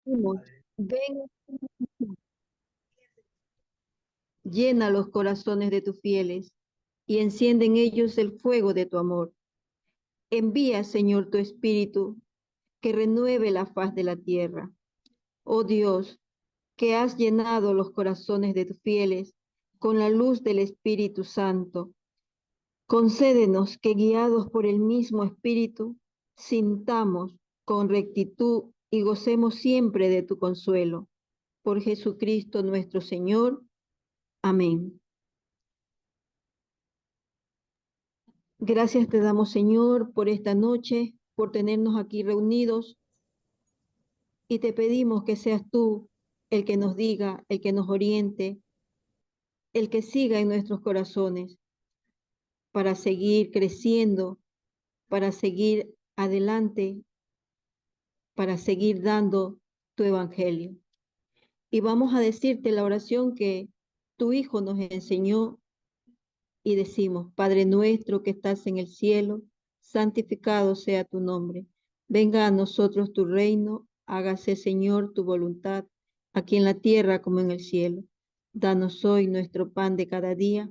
Decimos, ven, llena los corazones de tus fieles y enciende en ellos el fuego de tu amor. Envía, Señor, tu Espíritu, que renueve la faz de la tierra. Oh Dios, que has llenado los corazones de tus fieles con la luz del Espíritu Santo. Concédenos que guiados por el mismo Espíritu, sintamos con rectitud y gocemos siempre de tu consuelo. Por Jesucristo nuestro Señor. Amén. Gracias te damos, Señor, por esta noche, por tenernos aquí reunidos y te pedimos que seas tú el que nos diga, el que nos oriente, el que siga en nuestros corazones para seguir creciendo, para seguir adelante, para seguir dando tu evangelio. Y vamos a decirte la oración que tu Hijo nos enseñó y decimos, Padre nuestro que estás en el cielo, santificado sea tu nombre. Venga a nosotros tu reino, hágase, Señor, tu voluntad, aquí en la tierra como en el cielo. Danos hoy nuestro pan de cada día.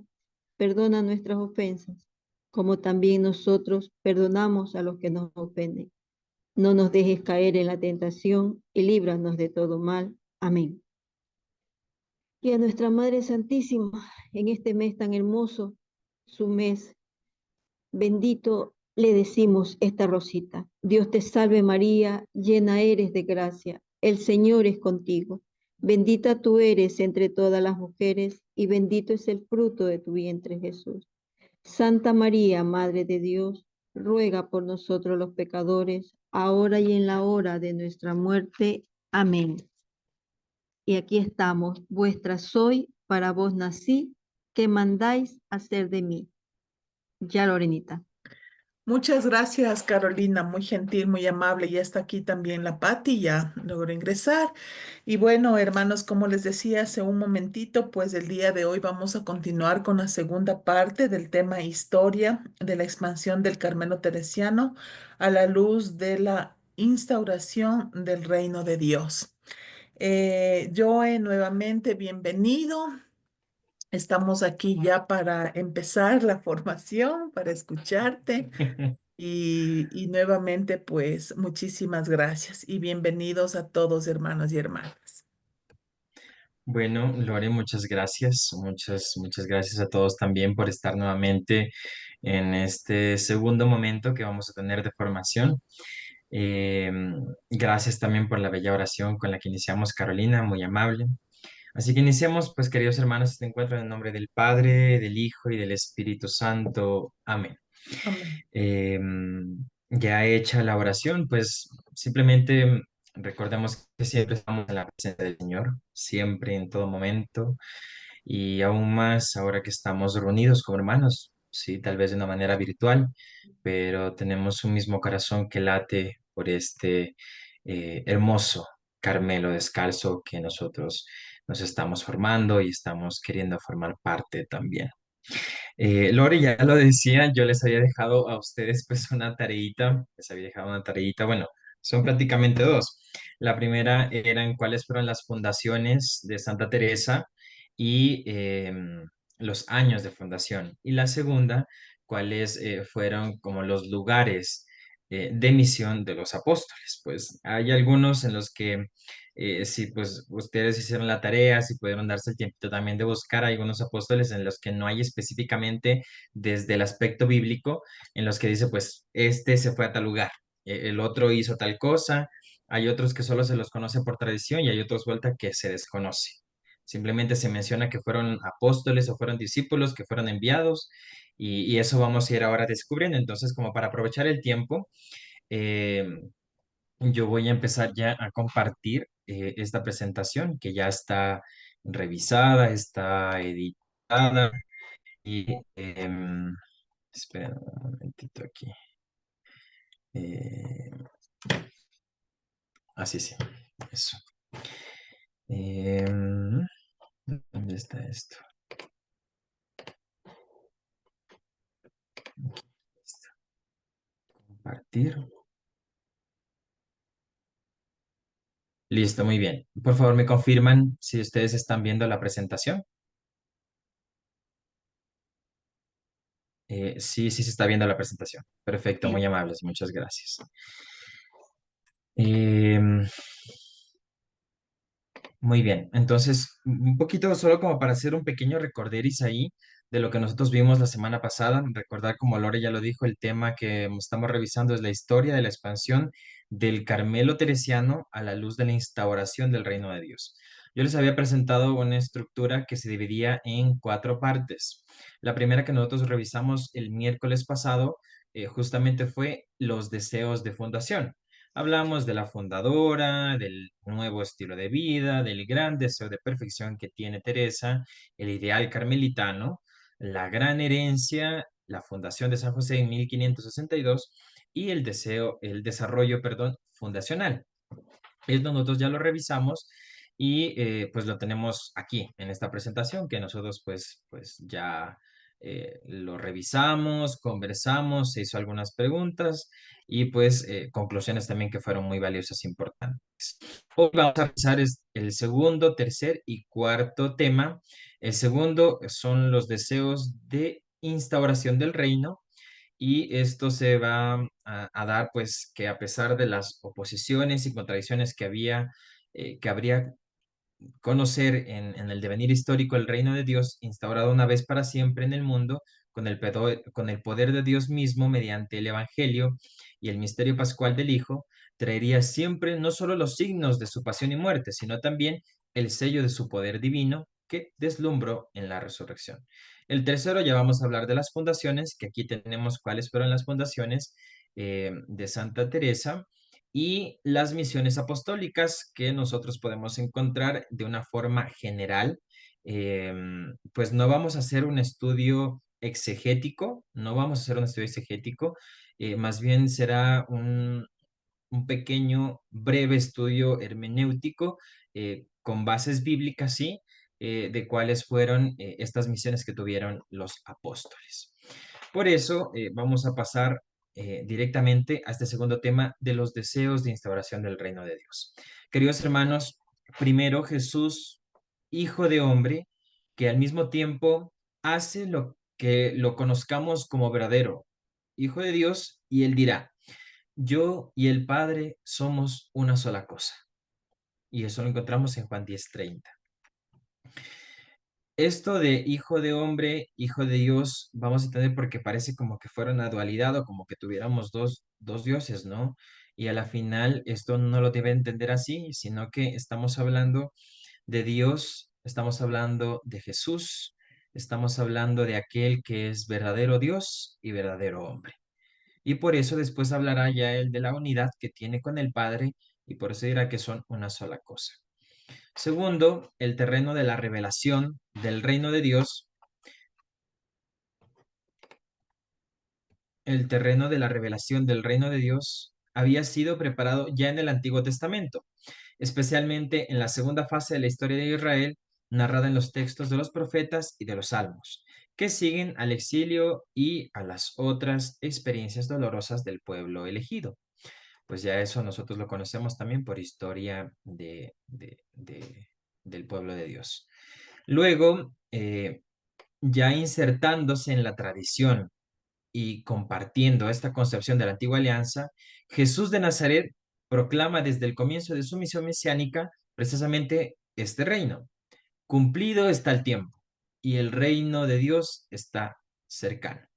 Perdona nuestras ofensas, como también nosotros perdonamos a los que nos ofenden. No nos dejes caer en la tentación y líbranos de todo mal. Amén. Y a nuestra Madre Santísima, en este mes tan hermoso, su mes bendito, le decimos esta rosita. Dios te salve María, llena eres de gracia, el Señor es contigo. Bendita tú eres entre todas las mujeres y bendito es el fruto de tu vientre Jesús. Santa María, Madre de Dios, ruega por nosotros los pecadores, ahora y en la hora de nuestra muerte. Amén. Y aquí estamos, vuestra soy, para vos nací, que mandáis hacer de mí. Ya, Lorenita. Muchas gracias, Carolina, muy gentil, muy amable. Ya está aquí también la Patti, ya logró ingresar. Y bueno, hermanos, como les decía hace un momentito, pues el día de hoy vamos a continuar con la segunda parte del tema historia de la expansión del Carmelo Teresiano a la luz de la instauración del reino de Dios. Joe, nuevamente bienvenido. Estamos aquí ya para empezar la formación, para escucharte. Y nuevamente, pues muchísimas gracias y bienvenidos a todos, hermanos y hermanas. Bueno, Lore, muchas gracias. Muchas gracias a todos también por estar nuevamente en este segundo momento que vamos a tener de formación. Eh, Gracias también por la bella oración con la que iniciamos, Carolina, muy amable. Así que iniciemos, pues, queridos hermanos, este encuentro en el nombre del Padre, del Hijo y del Espíritu Santo. Amén. Amén. Eh, ya hecha la oración, pues simplemente recordemos que siempre estamos en la presencia del Señor, siempre, en todo momento, y aún más ahora que estamos reunidos como hermanos, sí, tal vez de una manera virtual, pero tenemos un mismo corazón que late por este hermoso Carmelo descalzo que nosotros nos estamos formando y estamos queriendo formar parte también. Lore ya lo decía, yo les había dejado a ustedes pues una tareita, les había dejado una tareita, bueno, son prácticamente dos. La primera eran cuáles fueron las fundaciones de Santa Teresa y los años de fundación. Y la segunda, cuáles fueron como los lugares de misión de los apóstoles. Pues hay algunos en los que si pues ustedes hicieron la tarea, si pudieron darse el tiempo también de buscar algunos apóstoles en los que no hay específicamente desde el aspecto bíblico, en los que dice pues este se fue a tal lugar, el otro hizo tal cosa, hay otros que solo se los conoce por tradición y hay otros vuelta que se desconoce. Simplemente se menciona que fueron apóstoles o fueron discípulos, que fueron enviados y eso vamos a ir ahora descubriendo. Entonces, como para aprovechar el tiempo, eh, yo voy a empezar ya a compartir esta presentación que ya está revisada, está editada y espera un momentito aquí. Eh, Así sí, eso. Em, ¿Dónde está esto? Listo. Compartir. Listo, muy bien. Por favor, me confirman si ustedes están viendo la presentación. Sí, sí se está viendo la presentación. Perfecto, Sí. muy amables, muchas gracias. Em, Muy bien, entonces un poquito solo como para hacer un pequeño recorderis ahí de lo que nosotros vimos la semana pasada. Recordar, como Lore ya lo dijo, el tema que estamos revisando es la historia de la expansión del Carmelo teresiano a la luz de la instauración del reino de Dios. Yo les había presentado una estructura que se dividía en cuatro partes. La primera que nosotros revisamos el miércoles pasado justamente fue los deseos de fundación. Hablamos de la fundadora, del nuevo estilo de vida, del gran deseo de perfección que tiene Teresa, el ideal carmelitano, la gran herencia, la fundación de San José en 1562 y el deseo, el desarrollo, perdón, fundacional. Nosotros ya lo revisamos y pues lo tenemos aquí en esta presentación que nosotros pues ya lo revisamos, conversamos, se hizo algunas preguntas y pues conclusiones también que fueron muy valiosas e importantes. Hoy vamos a revisar el segundo, tercer y cuarto tema. El segundo son los deseos de instauración del reino y esto se va a dar, pues, que a pesar de las oposiciones y contradicciones que habría conocer en el devenir histórico el reino de Dios instaurado una vez para siempre en el mundo, con el poder de Dios mismo mediante el Evangelio y el misterio pascual del Hijo, traería siempre no solo los signos de su pasión y muerte, sino también el sello de su poder divino que deslumbró en la resurrección. El tercero, ya vamos a hablar de las fundaciones, que aquí tenemos cuáles fueron las fundaciones de Santa Teresa y las misiones apostólicas que nosotros podemos encontrar de una forma general. Pues no vamos a hacer un estudio exegético, no vamos a hacer un estudio exegético, más bien será un pequeño, breve estudio hermenéutico con bases bíblicas, sí, de cuáles fueron estas misiones que tuvieron los apóstoles. Por eso vamos a pasar directamente a este segundo tema de los deseos de instauración del reino de Dios. Queridos hermanos, primero Jesús, hijo de hombre, que al mismo tiempo hace lo que lo conozcamos como verdadero, hijo de Dios, y él dirá, yo y el Padre somos una sola cosa. Y eso lo encontramos en Juan 10:30. Esto de hijo de hombre, hijo de Dios, vamos a entender porque parece como que fuera una dualidad o como que tuviéramos dos dioses, ¿no? Y a la final esto no lo debe entender así, sino que estamos hablando de Dios, estamos hablando de Jesús, estamos hablando de aquel que es verdadero Dios y verdadero hombre. Y por eso después hablará ya él de la unidad que tiene con el Padre y por eso dirá que son una sola cosa. Segundo, el terreno de la revelación del reino de Dios, el terreno de la revelación del reino de Dios había sido preparado ya en el Antiguo Testamento, especialmente en la segunda fase de la historia de Israel, narrada en los textos de los profetas y de los salmos, que siguen al exilio y a las otras experiencias dolorosas del pueblo elegido. Pues ya eso nosotros lo conocemos también por historia del pueblo de Dios. Luego, ya insertándose en la tradición y compartiendo esta concepción de la antigua alianza, Jesús de Nazaret proclama desde el comienzo de su misión mesiánica precisamente este reino. Cumplido está el tiempo y el reino de Dios está cercano.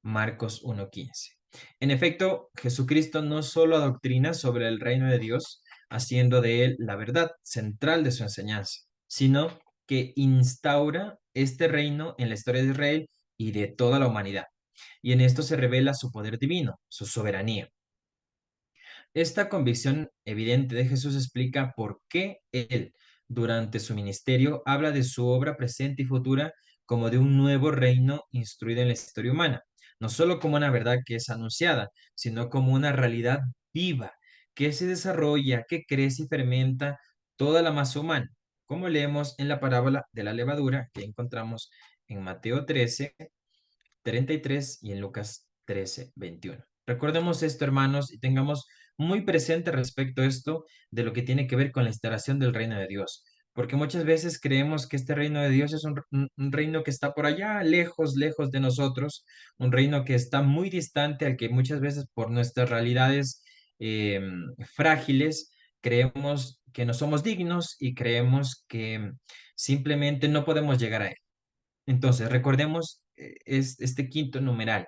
Marcos 1:15. En efecto, Jesucristo no solo adoctrina sobre el reino de Dios, haciendo de él la verdad central de su enseñanza, sino que instaura este reino en la historia de Israel y de toda la humanidad. Y en esto se revela su poder divino, su soberanía. Esta convicción evidente de Jesús explica por qué él, durante su ministerio, habla de su obra presente y futura como de un nuevo reino instruido en la historia humana, no solo como una verdad que es anunciada, sino como una realidad viva que se desarrolla, que crece y fermenta toda la masa humana, como leemos en la parábola de la levadura que encontramos en Mateo 13:33 y en Lucas 13:21. Recordemos esto, hermanos, y tengamos muy presente respecto a esto de lo que tiene que ver con la instauración del reino de Dios. Porque muchas veces creemos que este reino de Dios es un reino que está por allá, lejos, lejos de nosotros, un reino que está muy distante al que muchas veces por nuestras realidades eh, frágiles creemos que no somos dignos y creemos que simplemente no podemos llegar a él. Entonces, recordemos este quinto numeral,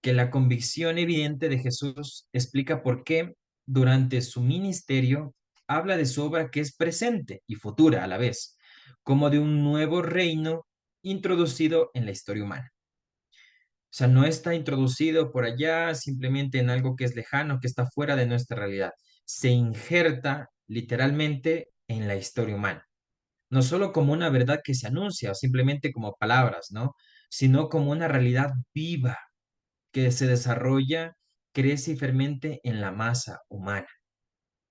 que la convicción evidente de Jesús explica por qué durante su ministerio habla de su obra que es presente y futura a la vez, como de un nuevo reino introducido en la historia humana. O sea, no está introducido por allá simplemente en algo que es lejano, que está fuera de nuestra realidad. Se injerta literalmente en la historia humana. No solo como una verdad que se anuncia o simplemente como palabras, ¿no? Sino como una realidad viva que se desarrolla, crece y fermente en la masa humana.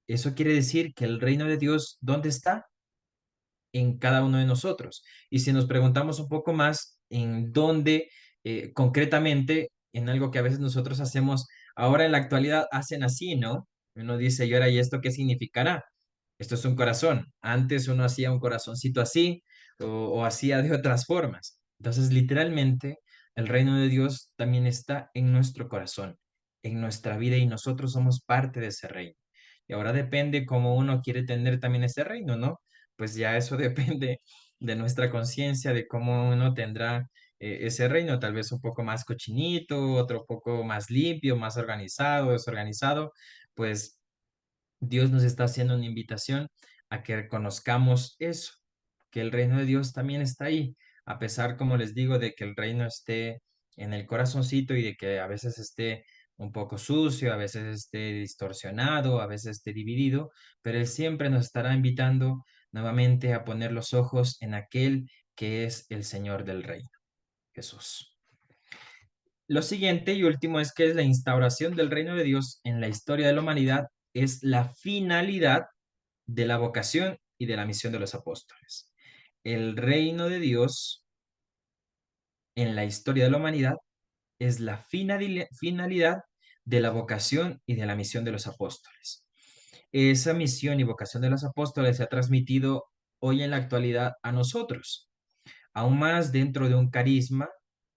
Eso quiere decir que el reino de Dios, ¿dónde está? En cada uno de nosotros. Y si nos preguntamos un poco más en dónde, concretamente, en algo que a veces nosotros hacemos, ahora en la actualidad hacen así, ¿no? Uno dice, ¿y ahora y esto qué significará? Esto es un corazón. Antes uno hacía un corazoncito así o hacía de otras formas. Entonces, literalmente, el reino de Dios también está en nuestro corazón, en nuestra vida y nosotros somos parte de ese reino. Y ahora depende cómo uno quiere tener también ese reino, ¿no? Pues ya eso depende de nuestra conciencia, de cómo uno tendrá ese reino, tal vez un poco más cochinito, otro poco más limpio, más organizado, desorganizado, pues Dios nos está haciendo una invitación a que reconozcamos eso, que el reino de Dios también está ahí, a pesar, como les digo, de que el reino esté en el corazoncito y de que a veces esté un poco sucio, a veces esté distorsionado, a veces esté dividido, pero Él siempre nos estará invitando nuevamente a poner los ojos en aquel que es el Señor del reino, Jesús. Lo siguiente y último es que es la instauración del reino de Dios en la historia de la humanidad, es la finalidad de la vocación y de la misión de los apóstoles. El reino de Dios en la historia de la humanidad es la finalidad de la vocación y de la misión de los apóstoles. Esa misión y vocación de los apóstoles se ha transmitido hoy en la actualidad a nosotros, aún más dentro de un carisma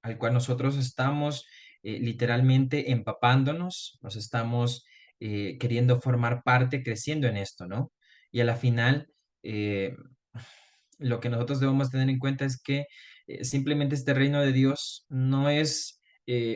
al cual nosotros estamos literalmente empapándonos, nos estamos queriendo formar parte, creciendo en esto, ¿no? Y a la final, eh, lo que nosotros debemos tener en cuenta es que simplemente este reino de Dios no es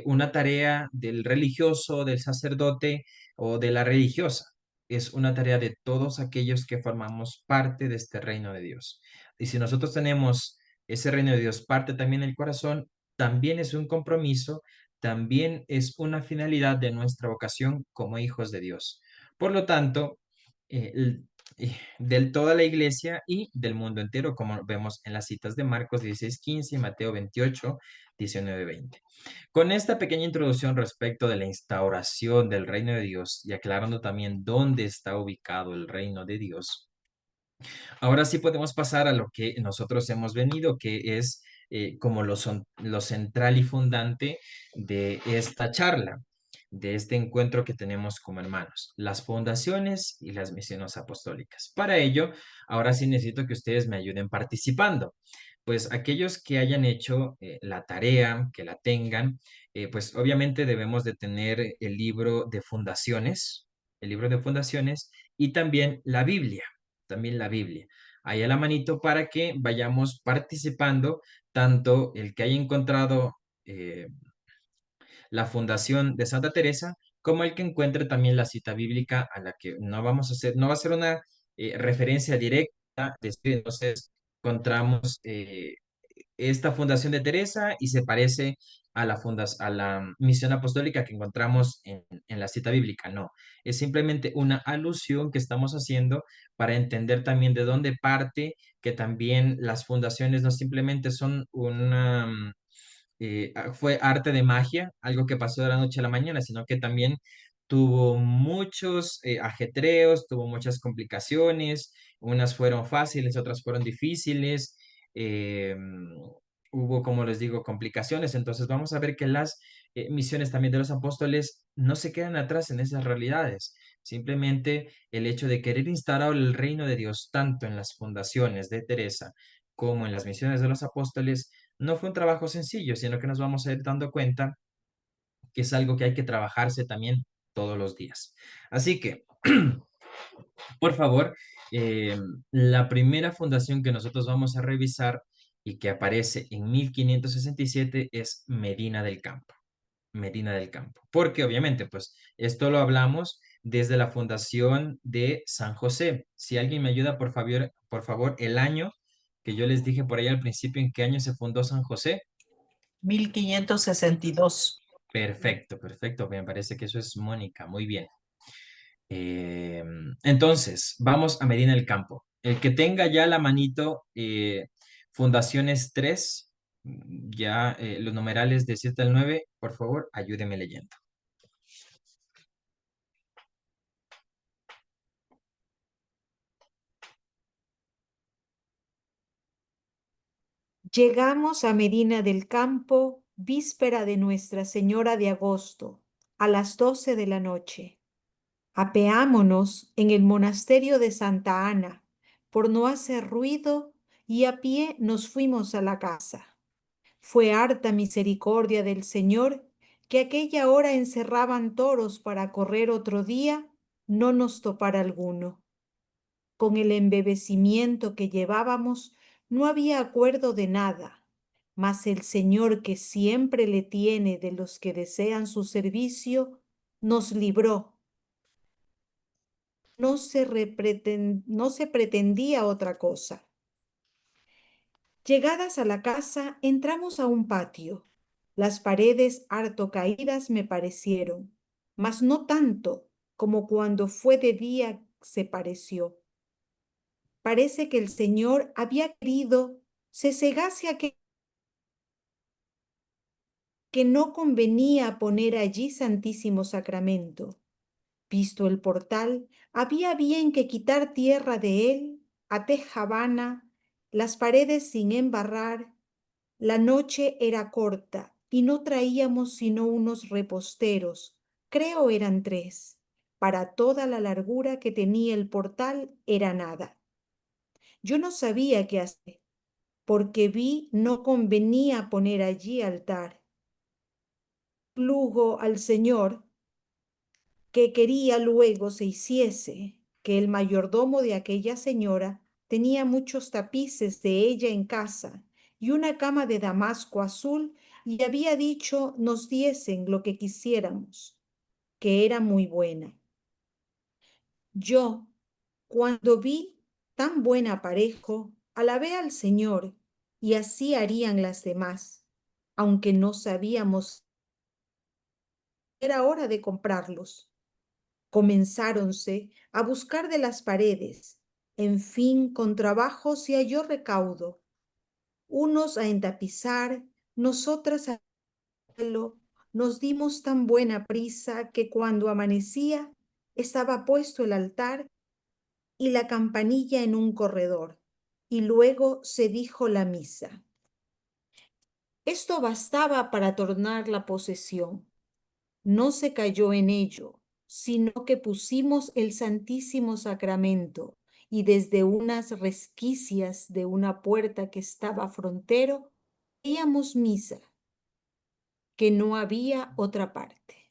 una tarea del religioso, del sacerdote o de la religiosa. Es una tarea de todos aquellos que formamos parte de este reino de Dios. Y si nosotros tenemos ese reino de Dios parte también el corazón, también es un compromiso, también es una finalidad de nuestra vocación como hijos de Dios. Por lo tanto, del toda la iglesia y del mundo entero, como vemos en las citas de Marcos 16:15 y Mateo 28:19-20. Con esta pequeña introducción respecto de la instauración del reino de Dios y aclarando también dónde está ubicado el reino de Dios, ahora sí podemos pasar a lo que nosotros hemos venido, que es como lo central y fundante de esta charla, de este encuentro que tenemos como hermanos, las fundaciones y las misiones apostólicas. Para ello, ahora sí necesito que ustedes me ayuden participando. Pues aquellos que hayan hecho la tarea, que la tengan, pues obviamente debemos de tener el libro de fundaciones y también la Biblia, ahí a la manito para que vayamos participando, tanto el que haya encontrado la fundación de Santa Teresa, como el que encuentre también la cita bíblica a la que no vamos a hacer, no va a ser una referencia directa, entonces encontramos esta fundación de Teresa y se parece a a la misión apostólica que encontramos en la cita bíblica. No, es simplemente una alusión que estamos haciendo para entender también de dónde parte, que también las fundaciones no simplemente son fue arte de magia, algo que pasó de la noche a la mañana, sino que también tuvo muchos ajetreos, tuvo muchas complicaciones, unas fueron fáciles, otras fueron difíciles, eh, hubo, como les digo, complicaciones, entonces vamos a ver que las misiones también de los apóstoles no se quedan atrás en esas realidades, Simplemente el hecho de querer instaurar el reino de Dios tanto en las fundaciones de Teresa como en las misiones de los apóstoles no fue un trabajo sencillo, sino que nos vamos a ir dando cuenta que es algo que hay que trabajarse también todos los días. Así que, por favor, eh, la primera fundación que nosotros vamos a revisar y que aparece en 1567 es Medina del Campo. Medina del Campo. Porque obviamente, pues esto lo hablamos desde la fundación de San José. Si alguien me ayuda, por favor, el año que yo les dije por ahí al principio, ¿en qué año se fundó San José? 1562. Perfecto, perfecto. Me parece que eso es Mónica. Muy bien. Eh, entonces, vamos a Medina del Campo. El que tenga ya la manito, Fundaciones 3 ya los numerales de 7 al 9 por favor, ayúdeme leyendo. Llegamos a Medina del Campo, víspera de Nuestra Señora de Agosto, a las 12 de la noche. Apeámonos en el monasterio de Santa Ana, por no hacer ruido, y a pie nos fuimos a la casa. Fue harta misericordia del Señor que aquella hora encerraban toros para correr otro día, no nos topara alguno. Con el embebecimiento que llevábamos, no había acuerdo de nada, mas el Señor que siempre le tiene de los que desean su servicio, nos libró. No se pretendía otra cosa. Llegadas a la casa, entramos a un patio. Las paredes harto caídas me parecieron, mas no tanto como cuando fue de día se pareció. Parece que el Señor había querido se cegase a que no convenía poner allí Santísimo Sacramento. Visto el portal, había bien que quitar tierra de él, a tejabana, las paredes sin embarrar. La noche era corta y no traíamos sino unos reposteros, creo eran 3. Para toda la largura que tenía el portal era nada. Yo no sabía qué hacer, porque vi no convenía poner allí altar. Plugo al Señor que quería luego se hiciese, que el mayordomo de aquella señora tenía muchos tapices de ella en casa y una cama de damasco azul, y había dicho nos diesen lo que quisiéramos, que era muy buena. Yo, cuando vi tan buen aparejo, alabé al Señor, y así harían las demás, aunque no sabíamos que era hora de comprarlos. Comenzáronse a buscar de las paredes. En fin, con trabajo se halló recaudo. Unos a entapizar, nosotras a hacerlo. Nos dimos tan buena prisa que cuando amanecía estaba puesto el altar y la campanilla en un corredor, y luego se dijo la misa. Esto bastaba para tornar la posesión. No se cayó en ello, sino que pusimos el Santísimo Sacramento y desde unas resquicias de una puerta que estaba frontero, veíamos misa, que no había otra parte.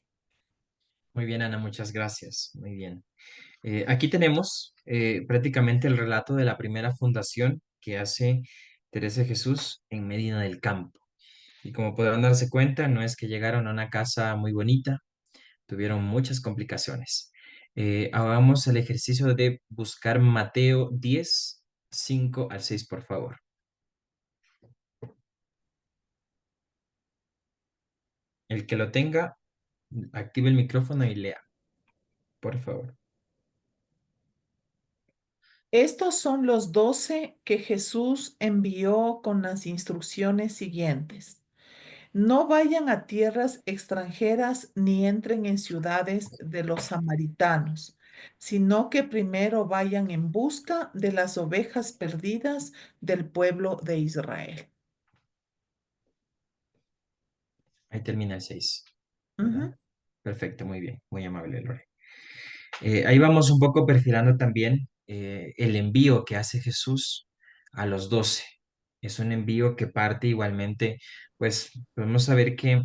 Muy bien, Ana, muchas gracias. Muy bien. Aquí tenemos prácticamente el relato de la primera fundación que hace Teresa de Jesús en Medina del Campo. Y como podrán darse cuenta, no es que llegaron a una casa muy bonita, tuvieron muchas complicaciones. Hagamos el ejercicio de buscar Mateo 10 5 al 6 por favor. El que lo tenga, active el micrófono y lea, por favor. Estos son los 12 que Jesús envió con las instrucciones siguientes. No vayan a tierras extranjeras ni entren en ciudades de los samaritanos, sino que primero vayan en busca de las ovejas perdidas del pueblo de Israel. Ahí termina el 6, ¿verdad? Ujú. Perfecto, muy bien, muy amable, Lore. Ahí vamos un poco perfilando también el envío que hace Jesús a los 12. Es un envío que parte igualmente, pues podemos saber que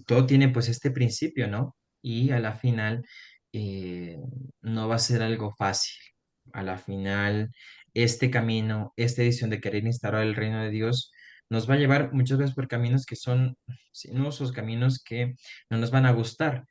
todo tiene pues este principio, ¿no? Y a la final eh, no va a ser algo fácil. A la final, este camino, esta edición de querer instaurar el reino de Dios, nos va a llevar muchas veces por caminos que son sinuosos, caminos que no nos van a gustar,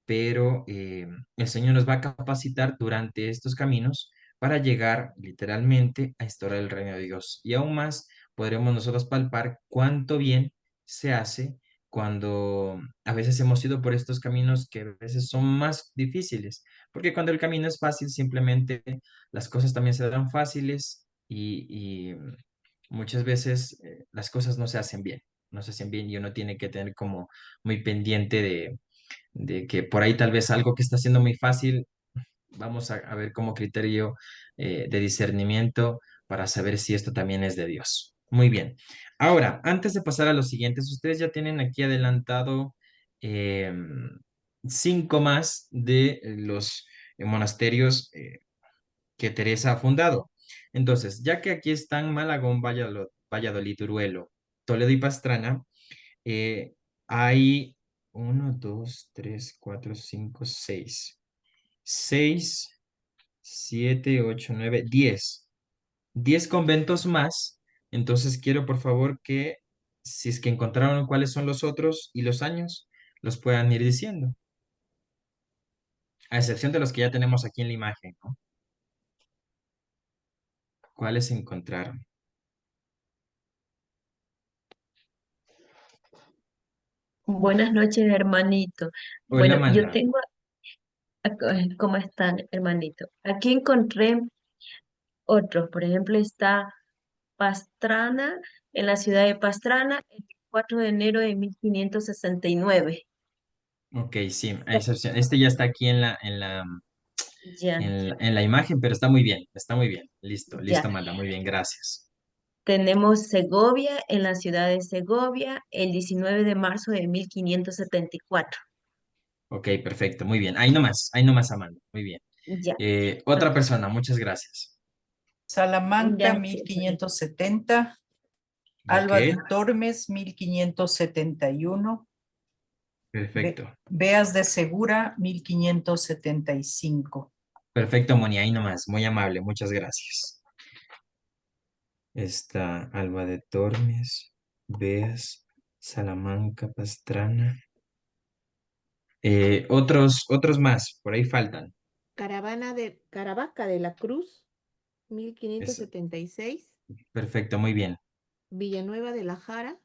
pero el Señor nos va a capacitar durante estos caminos para llegar literalmente a instaurar el reino de Dios. Y aún más podremos nosotros palpar cuánto bien se hace cuando a veces hemos ido por estos caminos que a veces son más difíciles, porque cuando el camino es fácil, simplemente las cosas también se dan fáciles y muchas veces las cosas no se hacen bien, no se hacen bien y uno tiene que tener como muy pendiente de que por ahí tal vez algo que está siendo muy fácil, vamos a ver como criterio de discernimiento para saber si esto también es de Dios. Muy bien. Ahora, antes de pasar a los siguientes, ustedes ya tienen aquí adelantado eh, 5 más de los monasterios que Teresa ha fundado. Entonces, ya que aquí están Malagón, Valladolid, Teruel, Toledo y Pastrana, eh, hay 1, 2, 3, 4, 5, 6. 6, 7, 8, 9, 10. 10 conventos más. Entonces quiero por favor que si es que encontraron cuáles son los otros y los años, los puedan ir diciendo. A excepción de los que ya tenemos aquí en la imagen, ¿no? ¿Cuáles encontraron? Buenas noches, hermanito. Hola, Bueno, yo Amanda. tengo, ¿cómo están, hermanito? Aquí encontré otros, por ejemplo, está Pastrana, en la ciudad de Pastrana, el 4 de enero de 1569. Ok, sí, a excepción. Este ya está aquí Ya, en la imagen, pero está muy bien, está muy bien. Listo, ya. listo, Amanda, muy bien, gracias. Tenemos Segovia, en la ciudad de Segovia, el 19 de marzo de 1574. Ok, perfecto, muy bien. Ahí nomás, Amanda, muy bien. Ya, Otra persona, muchas gracias. Salamanca, ya, 1570. Ok, Alba de Tormes, 1571. perfecto. Beas de Segura, 1575. Perfecto, Moni, ahí nomás, muy amable, muchas gracias. Está Alba de Tormes, Beas, Salamanca, Pastrana. Otros más, por ahí faltan. Caravaca de la Cruz, Eso, 1576. perfecto, muy bien. Villanueva de la Jara,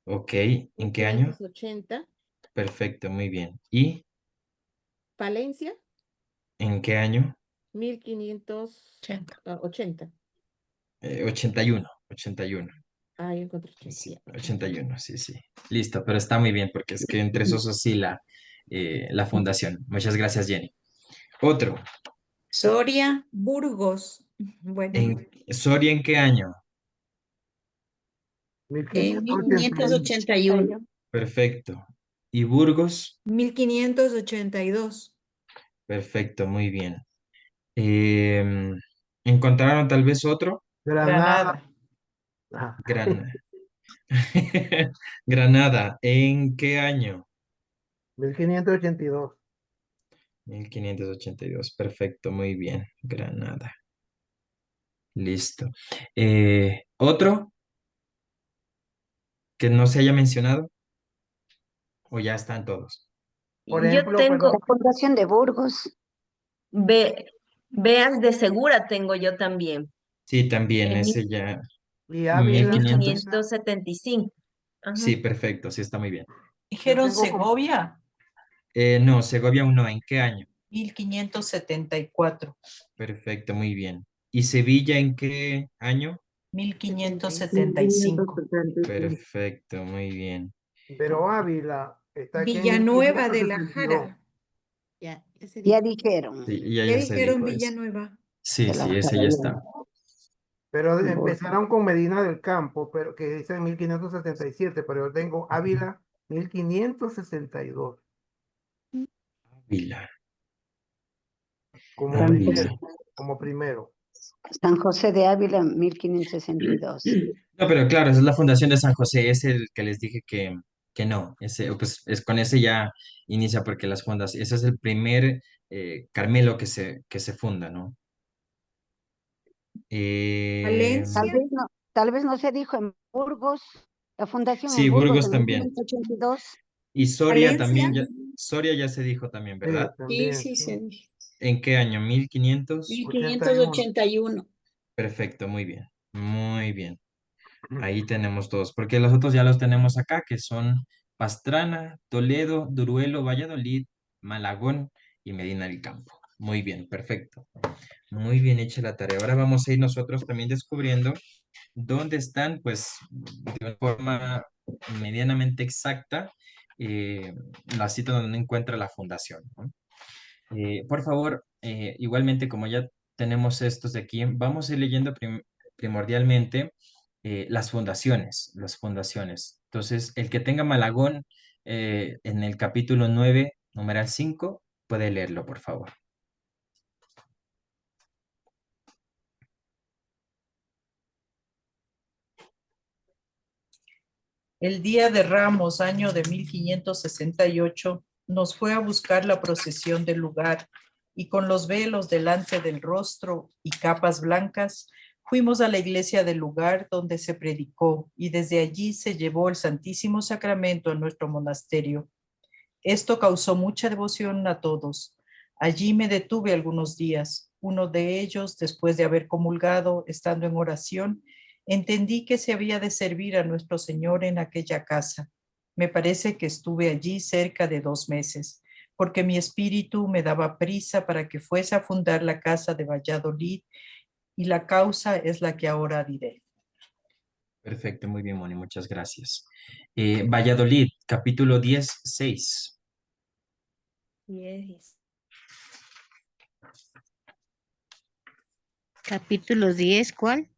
Ok, ¿en qué año? 1580. Perfecto, muy bien. ¿Y Palencia, en qué año? 1580. 81, 81. Ah, yo encontré 80, Sí, ya, 81. 81, sí, sí. Listo, pero está muy bien porque es que entre esos oscila la fundación. Muchas gracias, Jenny. Otro, Soria, Burgos. Bueno, ¿Soria en qué año? en 1581. 1581. Perfecto. ¿Y Burgos? 1582. Perfecto, muy bien. Em, ¿Encontraron tal vez otro? Granada. Ah, Gran... Granada, ¿en qué año? 1582. 1582. Perfecto, muy bien. Granada. Listo. ¿Otro que no se haya mencionado? ¿O ya están todos? Por yo ejemplo, tengo, perdón, Fundación de Burgos. Be- Beas de Segura tengo yo también, Sí, también, en ese ya. y en Ávila, 1500. 1575. Ajá. Sí, perfecto, sí está muy bien. yo Dijeron tengo como Segovia, No, Segovia aún no. ¿En qué año? 1574. Perfecto, muy bien. ¿Y Sevilla en qué año? 1575. Perfecto, muy bien. pero Ávila está aquí en Villanueva de la 1562. Jara. Ya, ese Ya dije. dijeron. Sí, Ya ya se dijeron dijo eso. Villanueva. Sí, De la sí, ese ya está. Pero Burgos. empezaron con Medina del Campo, pero que dice en 1577, pero yo tengo Ávila 1562. Ávila. como Muy primero, bien. como primero. San José de Ávila, 1562. No, pero claro, esa es la fundación de San José, es el que les dije que no, ese, pues es con ese ya inicia porque las fundas, ese es el primer Carmelo que se funda, ¿no? Eh, Valencia, Tal vez no se dijo en Burgos, la fundación sí, en Burgos Burgos en también. 1582. Y Soria Valencia, también, Soria ya se dijo también, ¿verdad? Sí, También, sí, sí. se dijo. ¿En qué año? 1500. 1581. Perfecto, muy bien, muy bien. Ahí tenemos todos, porque los otros ya los tenemos acá, que son Pastrana, Toledo, Duruelo, Valladolid, Malagón y Medina del Campo. Muy bien, perfecto. Muy bien hecha la tarea. Ahora vamos a ir nosotros también descubriendo dónde están, pues, de una forma medianamente exacta, la cita donde encuentra la fundación, ¿no? Por favor, igualmente, como ya tenemos estos de aquí, vamos a ir leyendo primordialmente las fundaciones, las fundaciones. Entonces, el que tenga Malagón en el capítulo 9, numeral 5, puede leerlo, por favor. El día de Ramos, año de 1568, nos fue a buscar la procesión del lugar y con los velos delante del rostro y capas blancas, fuimos a la iglesia del lugar donde se predicó y desde allí se llevó el Santísimo Sacramento a nuestro monasterio. Esto causó mucha devoción a todos. Allí me detuve algunos días. Uno de ellos, después de haber comulgado, estando en oración, entendí que se había de servir a nuestro Señor en aquella casa. Me parece que estuve allí cerca de 2 meses, porque mi espíritu me daba prisa para que fuese a fundar la casa de Valladolid, y la causa es la que ahora diré. Perfecto, muy bien, Moni, muchas gracias. Valladolid, capítulo 10, 6. Yes. Capítulo 10, ¿cuál?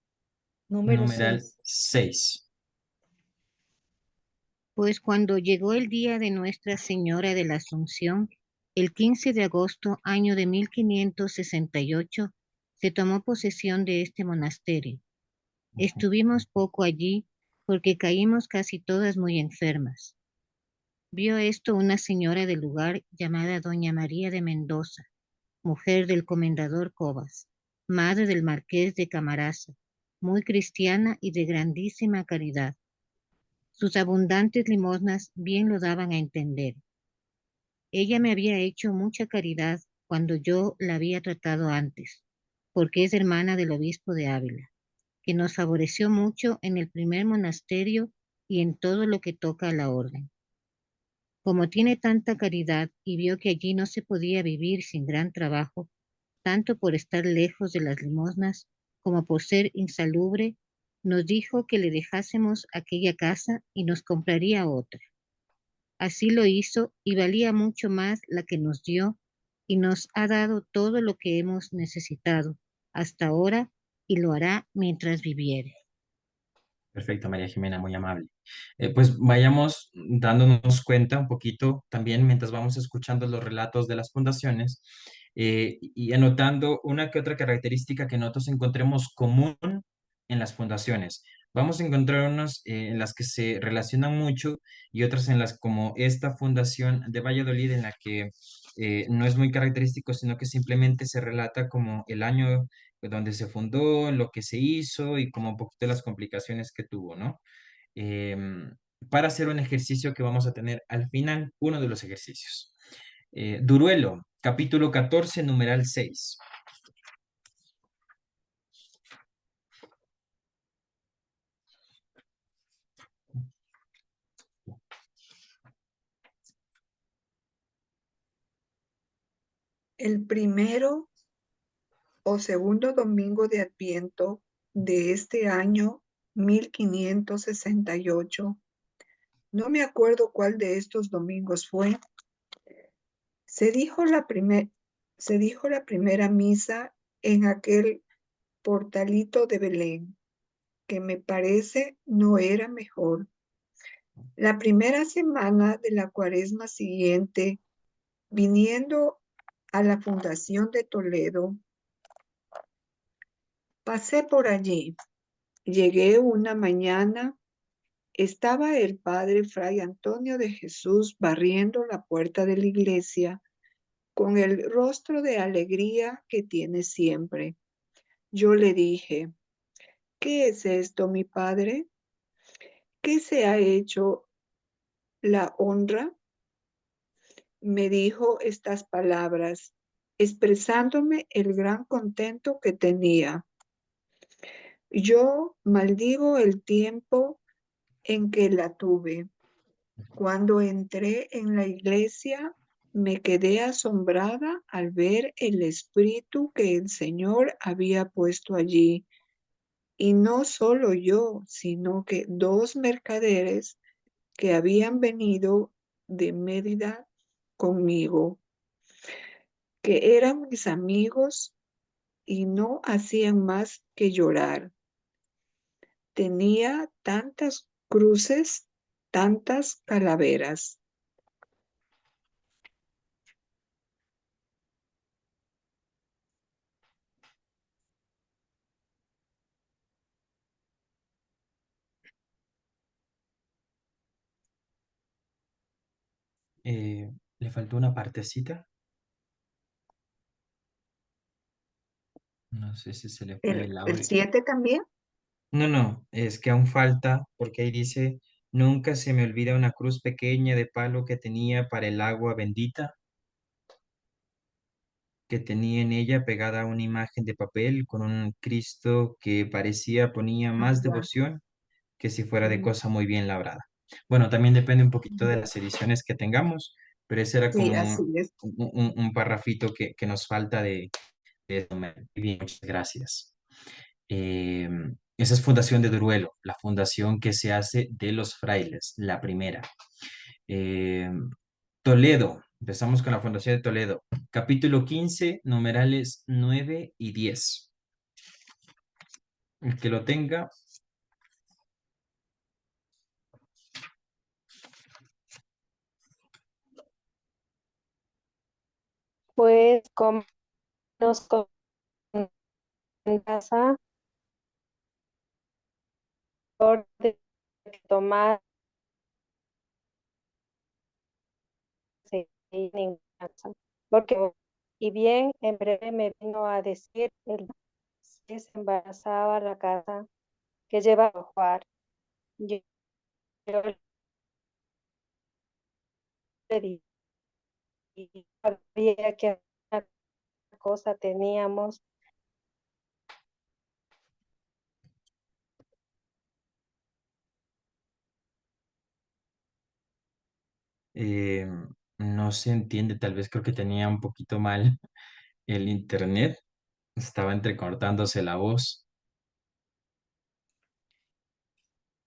Número Numeral 6. 6. Pues cuando llegó el día de Nuestra Señora de la Asunción, el 15 de agosto, año de 1568, se tomó posesión de este monasterio. Estuvimos poco allí porque caímos casi todas muy enfermas. Vio esto una señora del lugar llamada Doña María de Mendoza, mujer del comendador Cobas, madre del marqués de Camarasa, muy cristiana y de grandísima caridad. Sus abundantes limosnas bien lo daban a entender. Ella me había hecho mucha caridad cuando yo la había tratado antes, porque es hermana del obispo de Ávila, que nos favoreció mucho en el primer monasterio y en todo lo que toca a la orden. Como tiene tanta caridad y vio que allí no se podía vivir sin gran trabajo, tanto por estar lejos de las limosnas como por ser insalubre, nos dijo que le dejásemos aquella casa y nos compraría otra. Así lo hizo y valía mucho más la que nos dio y nos ha dado todo lo que hemos necesitado hasta ahora y lo hará mientras viviere. Perfecto, María Jimena, muy amable. Pues vayamos dándonos cuenta un poquito también mientras vamos escuchando los relatos de las fundaciones y anotando una que otra característica que nosotros encontremos común en las fundaciones. Vamos a encontrar unas en las que se relacionan mucho y otras en las como esta fundación de Valladolid en la que no es muy característico, sino que simplemente se relata como el año donde se fundó, lo que se hizo y como un poquito las complicaciones que tuvo, ¿no? Em, para hacer un ejercicio que vamos a tener al final, uno de los ejercicios. Duruelo, capítulo 14, numeral 6. El primero o segundo domingo de Adviento de este año 1568, no me acuerdo cuál de estos domingos fue, se dijo la primera misa en aquel portalito de Belén, que me parece no era mejor. La primera semana de la cuaresma siguiente, viniendo a la Fundación de Toledo. Pasé por allí. Llegué una mañana. Estaba el padre Fray Antonio de Jesús barriendo la puerta de la iglesia con el rostro de alegría que tiene siempre. Yo le dije, ¿qué es esto, mi padre? ¿Qué se ha hecho la honra? Me dijo estas palabras, expresándome el gran contento que tenía. Yo maldigo el tiempo en que la tuve. Cuando entré en la iglesia, me quedé asombrada al ver el espíritu que el Señor había puesto allí. Y no solo yo, sino que 2 mercaderes que habían venido de Mérida conmigo, que eran mis amigos y no hacían más que llorar. Tenía tantas cruces, tantas calaveras. Le faltó una partecita. No sé si se le fue el ¿El audio. 7 también? No, no, es que aún falta, porque ahí dice, nunca se me olvida una cruz pequeña de palo que tenía para el agua bendita, que tenía en ella pegada una imagen de papel con un Cristo que parecía ponía más Ya. devoción que si fuera de Mm, cosa muy bien labrada. Bueno, también depende un poquito de las ediciones que tengamos, pero ese era Sí, como así es. un parrafito que nos falta de eso. Muy bien, muchas gracias. Eh, Esa es Fundación de Duruelo, la fundación que se hace de los frailes, la primera. Eh, Toledo, empezamos con la Fundación de Toledo, capítulo 15, numerales 9 y 10. El que lo tenga. Pues como nos con casa de tomar en casa, porque y bien en breve me vino a decir el que se embarazaba la casa que lleva a jugar. Yo le dije y sabía que una cosa teníamos. eh, no se entiende, tal vez creo que tenía un poquito mal el internet, estaba entrecortándose la voz.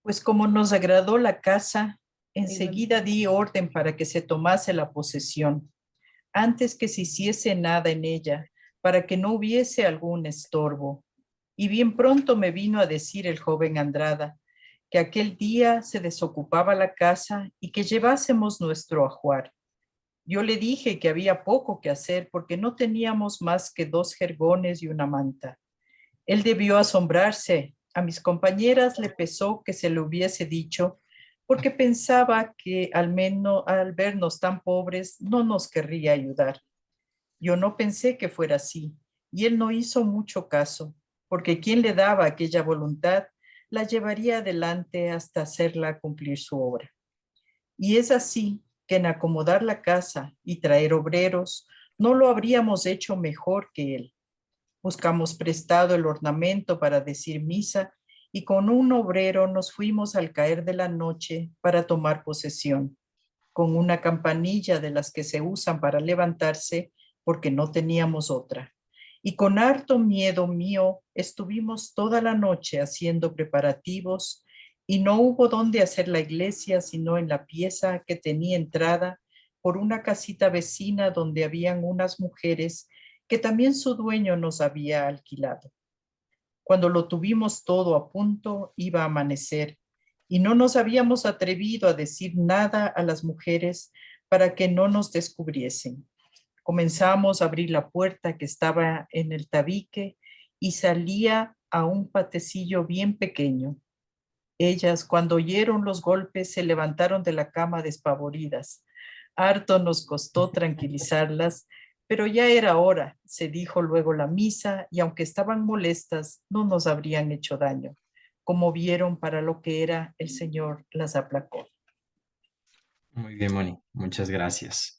Pues como nos agradó la casa, enseguida di orden para que se tomase la posesión, antes que se hiciese nada en ella, para que no hubiese algún estorbo. Y bien pronto me vino a decir el joven Andrada que aquel día se desocupaba la casa y que llevásemos nuestro ajuar. Yo le dije que había poco que hacer porque no teníamos más que 2 jergones y una manta. Él debió asombrarse. A mis compañeras le pesó que se lo hubiese dicho porque pensaba que al menos al vernos tan pobres no nos querría ayudar. Yo no pensé que fuera así y él no hizo mucho caso, porque quien le daba aquella voluntad la llevaría adelante hasta hacerla cumplir su obra. Y es así que en acomodar la casa y traer obreros no lo habríamos hecho mejor que él. Buscamos prestado el ornamento para decir misa y con un obrero nos fuimos al caer de la noche para tomar posesión, con una campanilla de las que se usan para levantarse porque no teníamos otra. Y con harto miedo mío estuvimos toda la noche haciendo preparativos y no hubo dónde hacer la iglesia sino en la pieza que tenía entrada por una casita vecina donde habían unas mujeres que también su dueño nos había alquilado. Cuando lo tuvimos todo a punto, iba a amanecer y no nos habíamos atrevido a decir nada a las mujeres para que no nos descubriesen. Comenzamos a abrir la puerta que estaba en el tabique y salía a un patecillo bien pequeño. Ellas, cuando oyeron los golpes, se levantaron de la cama despavoridas. Harto nos costó tranquilizarlas, pero ya era hora. Se dijo luego la misa y aunque estaban molestas, no nos habrían hecho daño. Como vieron para lo que era, el Señor las aplacó. Muy bien, Moni, muchas gracias.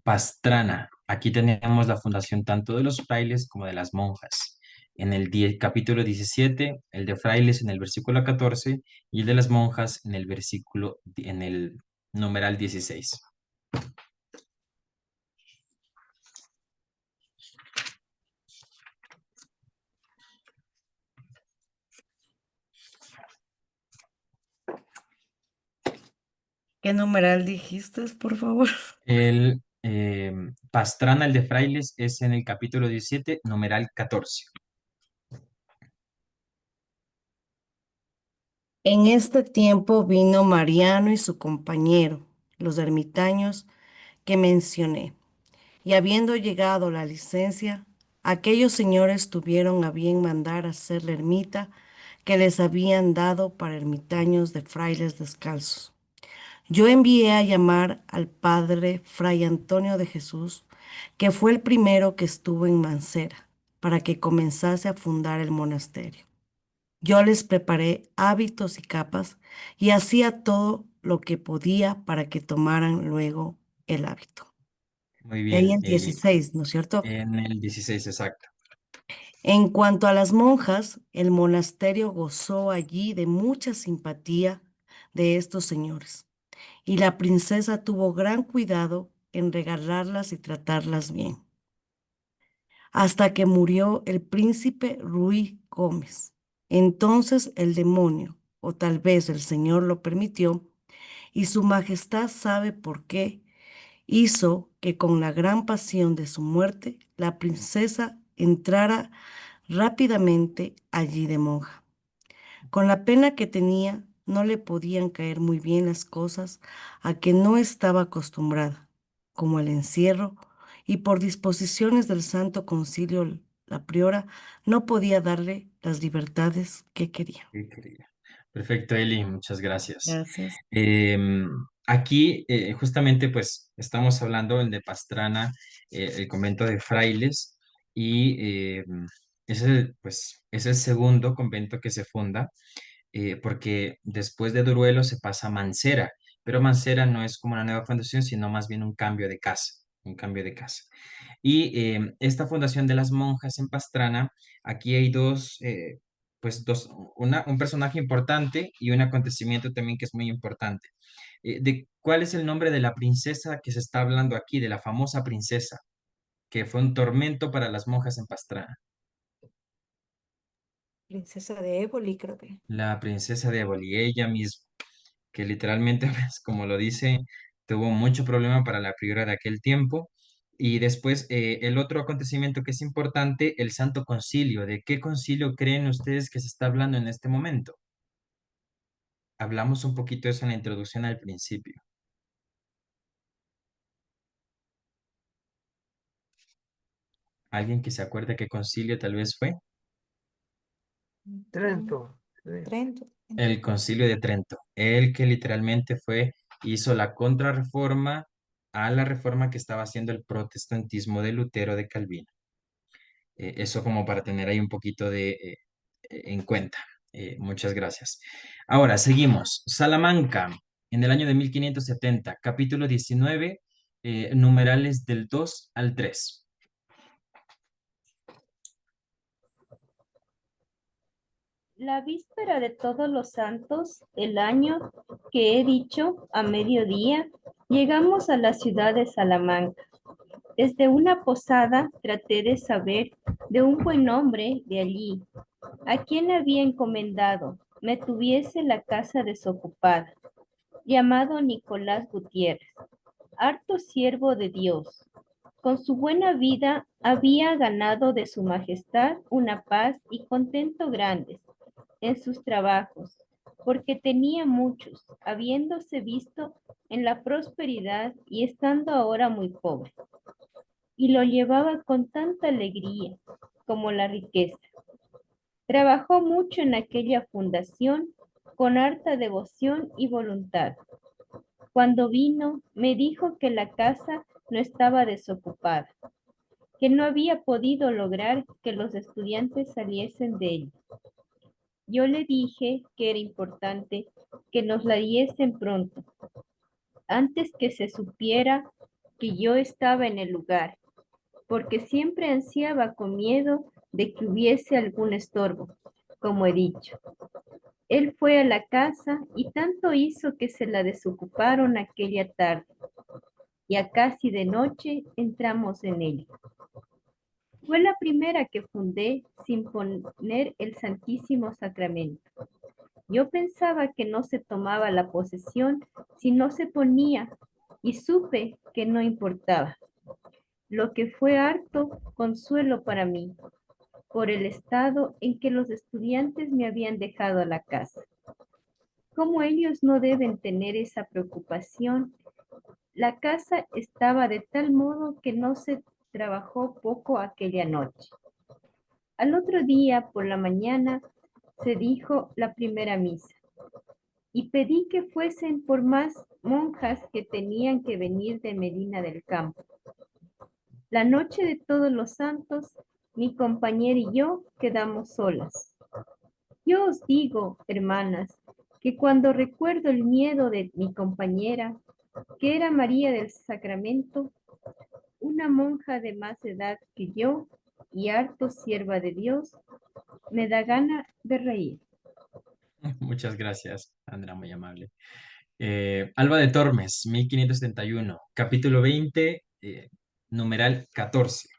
Pastrana, aquí tenemos la fundación tanto de los frailes como de las monjas. En el capítulo 17, el de frailes en el versículo 14 y el de las monjas en en el numeral 16. ¿Qué numeral dijiste, por favor? El Pastrana, el de frailes, es en el capítulo 17, numeral 14. En este tiempo vino Mariano y su compañero, los ermitaños que mencioné, y habiendo llegado la licencia, aquellos señores tuvieron a bien mandar hacer la ermita que les habían dado para ermitaños de frailes descalzos. Yo envié a llamar al padre Fray Antonio de Jesús, que fue el primero que estuvo en Mancera, para que comenzase a fundar el monasterio. Yo les preparé hábitos y capas y hacía todo lo que podía para que tomaran luego el hábito. Muy Y ahí bien. en 16, ¿no es cierto? En el 16, exacto. En cuanto a las monjas, el monasterio gozó allí de mucha simpatía de estos señores, y la princesa tuvo gran cuidado en regalarlas y tratarlas bien, hasta que murió el príncipe Ruy Gómez. Entonces el demonio, o tal vez el Señor lo permitió, y su majestad sabe por qué, hizo que con la gran pasión de su muerte, la princesa entrara rápidamente allí de monja. Con la pena que tenía, no le podían caer muy bien las cosas a que no estaba acostumbrada, como el encierro, y por disposiciones del Santo Concilio, la priora no podía darle las libertades que quería. Qué querida. Perfecto, Eli, muchas gracias. Gracias. Aquí, justamente, pues, estamos hablando el de Pastrana, el convento de frailes, y pues, es el segundo convento que se funda, porque después de Duruelo se pasa a Mancera, pero Mancera no es como una nueva fundación, sino más bien un cambio de casa, un cambio de casa. Y esta fundación de las monjas en Pastrana, aquí hay un personaje importante y un acontecimiento también que es muy importante. ¿Cuál es el nombre de la princesa que se está hablando aquí, de la famosa princesa, que fue un tormento para las monjas en Pastrana? Princesa de Éboli, creo que. La princesa de Éboli, ella misma, que literalmente, pues, como lo dice, tuvo mucho problema para la priora de aquel tiempo. Y después, el otro acontecimiento que es importante, el Santo Concilio. ¿De qué concilio creen ustedes que se está hablando en este momento? Hablamos un poquito de eso en la introducción al principio. ¿Alguien que se acuerde qué concilio tal vez fue? Trento. Trento. El Concilio de Trento, el que literalmente hizo la contrarreforma a la reforma que estaba haciendo el protestantismo de Lutero de Calvino. Eso como para tener ahí un poquito en cuenta. Muchas gracias. Ahora, seguimos. Salamanca, en el año de 1570, capítulo 19, numerales del 2 al 3. La víspera de Todos los Santos, el año que he dicho, a mediodía, llegamos a la ciudad de Salamanca. Desde una posada traté de saber de un buen hombre de allí, a quien había encomendado me tuviese la casa desocupada, llamado Nicolás Gutiérrez, harto siervo de Dios. Con su buena vida había ganado de su majestad una paz y contento grandes en sus trabajos, porque tenía muchos, habiéndose visto en la prosperidad y estando ahora muy pobre. Y lo llevaba con tanta alegría como la riqueza. Trabajó mucho en aquella fundación con harta devoción y voluntad. Cuando vino, me dijo que la casa no estaba desocupada, que no había podido lograr que los estudiantes saliesen de ella. Yo le dije que era importante que nos la diesen pronto, antes que se supiera que yo estaba en el lugar, porque siempre ansiaba con miedo de que hubiese algún estorbo, como he dicho. Él fue a la casa y tanto hizo que se la desocuparon aquella tarde, y a casi de noche entramos en ella. Fue la primera que fundé sin poner el Santísimo Sacramento. Yo pensaba que no se tomaba la posesión si no se ponía, y supe que no importaba, lo que fue harto consuelo para mí, por el estado en que los estudiantes me habían dejado a la casa. Como ellos no deben tener esa preocupación, la casa estaba de tal modo que no se trabajó poco aquella noche. Al otro día, por la mañana, se dijo la primera misa, y pedí que fuesen por más monjas que tenían que venir de Medina del Campo. La noche de Todos los Santos, mi compañera y yo quedamos solas. Yo os digo, hermanas, que cuando recuerdo el miedo de mi compañera, que era María del Sacramento, una monja de más edad que yo y harto sierva de Dios, me da gana de reír. Muchas gracias, Andrea, muy amable. Alba de Tormes, 1571, capítulo 20, numeral 14.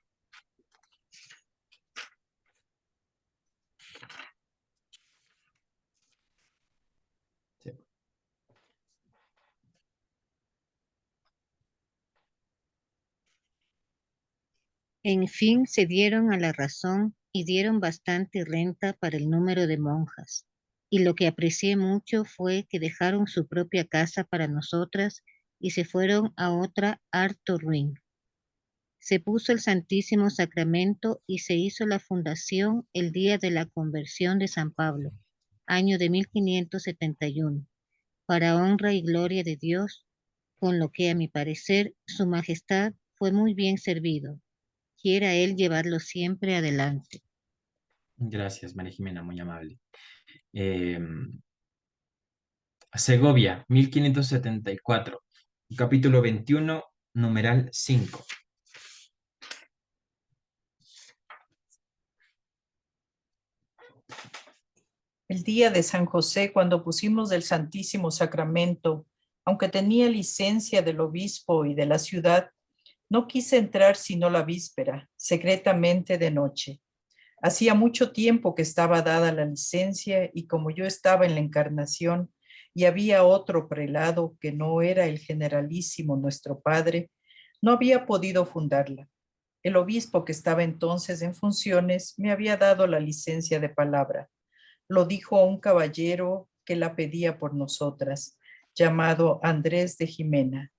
Sí. En fin, se dieron a la razón y dieron bastante renta para el número de monjas. Y lo que aprecié mucho fue que dejaron su propia casa para nosotras y se fueron a otra harto ruin. Se puso el Santísimo Sacramento y se hizo la fundación el día de la conversión de San Pablo, año de 1571, para honra y gloria de Dios, con lo que a mi parecer su majestad fue muy bien servido. Quiera él llevarlo siempre adelante. Gracias, María Jimena, muy amable. Segovia, 1574, capítulo 21, numeral 5. El día de San José, cuando pusimos del Santísimo Sacramento, aunque tenía licencia del obispo y de la ciudad, no quise entrar sino la víspera, secretamente de noche. Hacía mucho tiempo que estaba dada la licencia y como yo estaba en la Encarnación y había otro prelado que no era el generalísimo nuestro padre, no había podido fundarla. El obispo que estaba entonces en funciones me había dado la licencia de palabra. Lo dijo a un caballero que la pedía por nosotras, llamado Andrés de Jimena,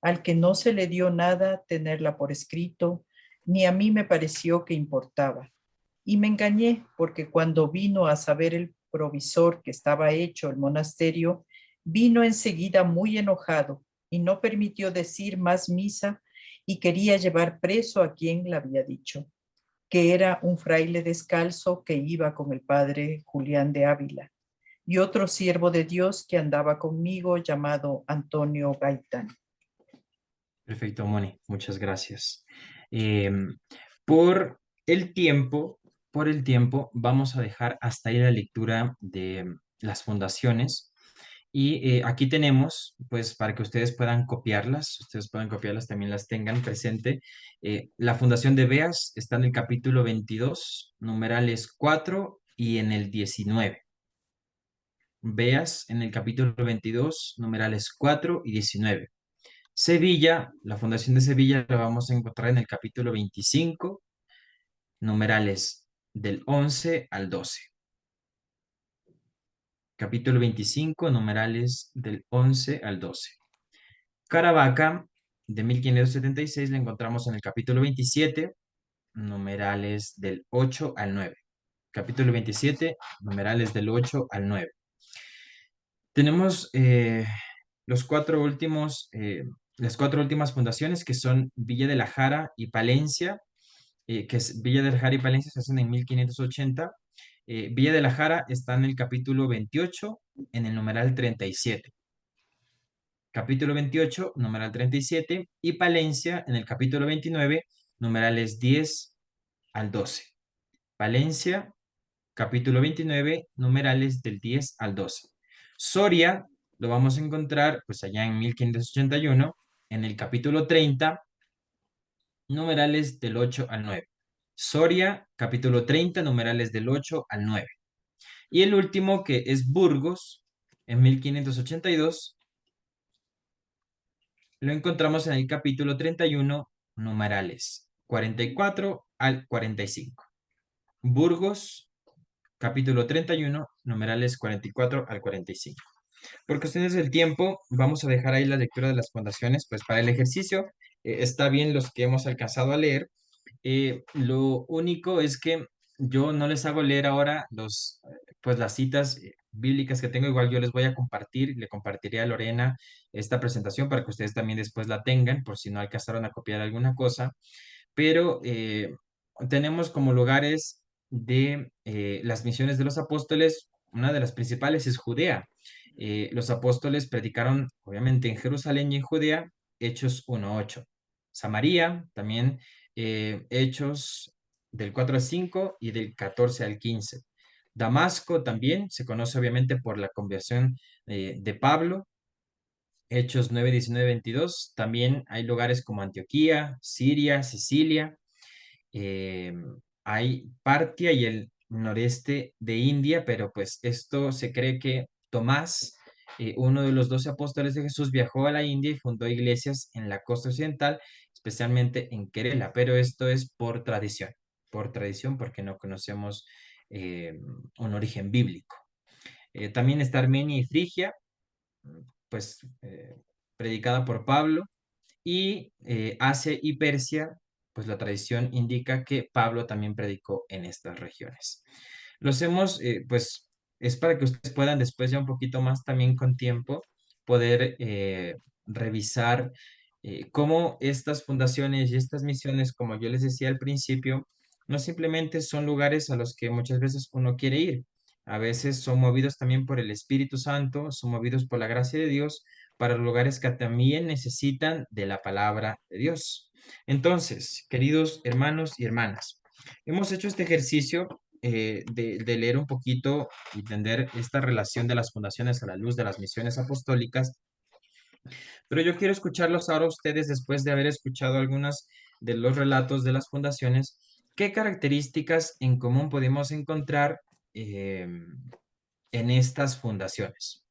al que no se le dio nada tenerla por escrito, ni a mí me pareció que importaba. Y me engañé, porque cuando vino a saber el provisor que estaba hecho el monasterio, vino enseguida muy enojado y no permitió decir más misa y quería llevar preso a quien la había dicho, que era un fraile descalzo que iba con el padre Julián de Ávila, y otro siervo de Dios que andaba conmigo llamado Antonio Gaitán. Perfecto, Moni, muchas gracias. Por el tiempo, vamos a dejar hasta ahí la lectura de las fundaciones. Y aquí tenemos, pues para que ustedes puedan copiarlas, también las tengan presente. La fundación de Beas está en el capítulo 22, numerales 4 y en el 19. Beas en el capítulo 22, numerales 4 y 19. Sevilla, la fundación de Sevilla la vamos a encontrar en el capítulo 25, numerales del 11 al 12. Capítulo 25, numerales del 11 al 12. Caravaca, de 1576, la encontramos en el capítulo 27, numerales del 8 al 9. Capítulo 27, numerales del 8 al 9. Tenemos los cuatro últimos, las cuatro últimas fundaciones, que son Villa de la Jara y Palencia, que es Villa de la Jara y Palencia se hacen en 1580. Villa de la Jara está en el capítulo 28, en el numeral 37. Capítulo 28, numeral 37, y Palencia en el capítulo 29, numerales 10 al 12. Palencia, capítulo 29, numerales del 10 al 12. Soria lo vamos a encontrar pues allá en 1581, en el capítulo 30, numerales del 8 al 9. Soria, capítulo 30, numerales del 8 al 9. Y el último, que es Burgos, en 1582, lo encontramos en el capítulo 31, numerales 44 al 45. Burgos, capítulo 31, numerales 44 al 45. Por cuestiones del tiempo, vamos a dejar ahí la lectura de las fundaciones, pues para el ejercicio está bien los que hemos alcanzado a leer. Lo único es que yo no les hago leer ahora pues las citas bíblicas que tengo. Igual yo les voy a compartir, le compartiré a Lorena esta presentación para que ustedes también después la tengan, por si no alcanzaron a copiar alguna cosa. Pero tenemos como lugares de las misiones de los apóstoles, una de las principales es Judea. Los apóstoles predicaron obviamente en Jerusalén y en Judea, Hechos 1:8. Samaria, también Hechos del 4 al 5 y del 14 al 15. Damasco también se conoce obviamente por la conversión de Pablo, Hechos 9, 19, 22. También hay lugares como Antioquía, Siria, Sicilia, eh, hay Partia y el noreste de India, pero pues esto se cree que Tomás, uno de los 12 apóstoles de Jesús, viajó a la India y fundó iglesias en la costa occidental, especialmente en Kerala, pero esto es por tradición porque no conocemos un origen bíblico. También está Armenia y Frigia, pues predicada por Pablo, y Asia y Persia, pues la tradición indica que Pablo también predicó en estas regiones. Los hemos, pues, es para que ustedes puedan después ya un poquito más también con tiempo poder revisar cómo estas fundaciones y estas misiones, como yo les decía al principio, no simplemente son lugares a los que muchas veces uno quiere ir. A veces son movidos también por el Espíritu Santo, son movidos por la gracia de Dios para lugares que también necesitan de la palabra de Dios. Entonces, queridos hermanos y hermanas, hemos hecho este ejercicio de leer un poquito y entender esta relación de las fundaciones a la luz de las misiones apostólicas, pero yo quiero escucharlos ahora a ustedes después de haber escuchado algunos de los relatos de las fundaciones. ¿Qué características en común podemos encontrar en estas fundaciones?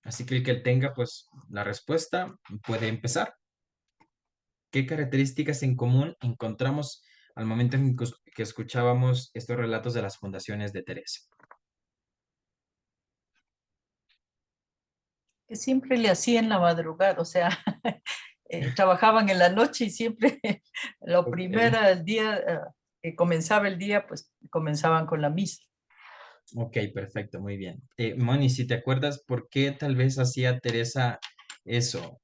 Así que el que tenga pues la respuesta puede empezar. ¿Qué características en común encontramos al momento en que escuchábamos estos relatos de las fundaciones de Teresa? Que siempre le hacían la madrugada, o sea, trabajaban en la noche y siempre lo primero el día que comenzaba el día, pues comenzaban con la misa. Ok, perfecto, muy bien. Moni, si te acuerdas, ¿por qué tal vez hacía Teresa eso?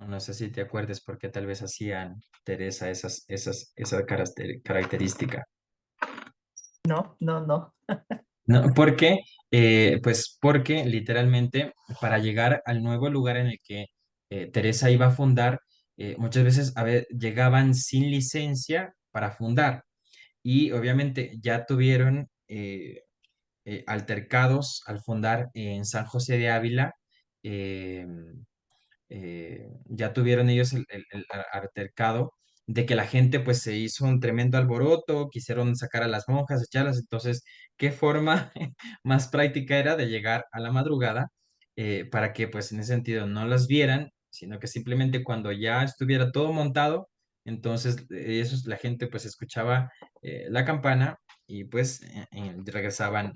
No sé si te acuerdas por qué tal vez hacían Teresa esa característica. No. No, ¿por qué? Pues porque literalmente para llegar al nuevo lugar en el que Teresa iba a fundar, muchas veces llegaban sin licencia para fundar y obviamente ya tuvieron altercados al fundar en San José de Ávila. eh, ya tuvieron ellos el altercado de que la gente pues se hizo un tremendo alboroto, quisieron sacar a las monjas, echarlas. Entonces, ¿qué forma más práctica era de llegar a la madrugada para que pues en ese sentido no las vieran, sino que simplemente cuando ya estuviera todo montado, entonces la gente pues escuchaba la campana y pues regresaban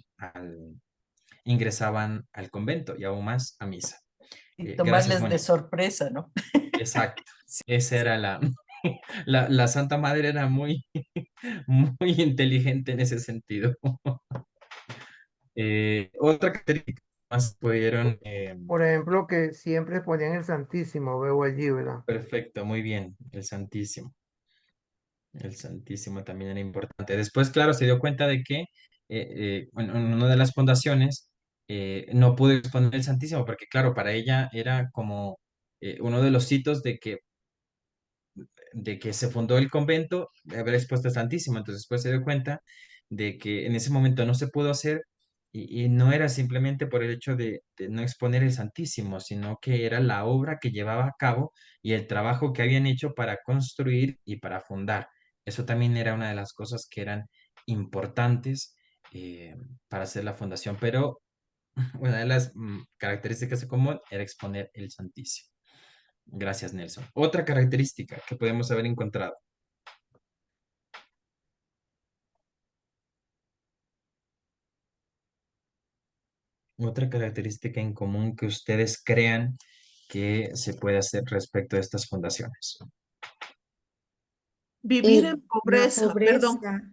ingresaban al convento y aún más a misa. Y Gracias, tomarles de Mónica. sorpresa, ¿no? Exacto. Esa era la Santa Madre era muy, muy inteligente en ese sentido. Otra característica más pudieron, Por ejemplo, que siempre ponían el Santísimo, veo allí, ¿verdad? perfecto, muy bien, el Santísimo. El Santísimo también era importante. Después, claro, se dio cuenta de que en una de las fundaciones no pudo exponer el Santísimo, porque claro, para ella era como uno de los hitos de que se fundó el convento, de haber expuesto el Santísimo. Entonces después se dio cuenta de que en ese momento no se pudo hacer y no era simplemente por el hecho de no exponer el Santísimo, sino que era la obra que llevaba a cabo y el trabajo que habían hecho para construir y para fundar. Eso también era una de las cosas que eran importantes para hacer la fundación, pero una de las características en común era exponer el Santísimo. Gracias, Nelson. Otra característica que podemos haber encontrado. Otra característica en común que ustedes crean que se puede hacer respecto a estas fundaciones. Vivir en La pobreza, perdón. pobreza.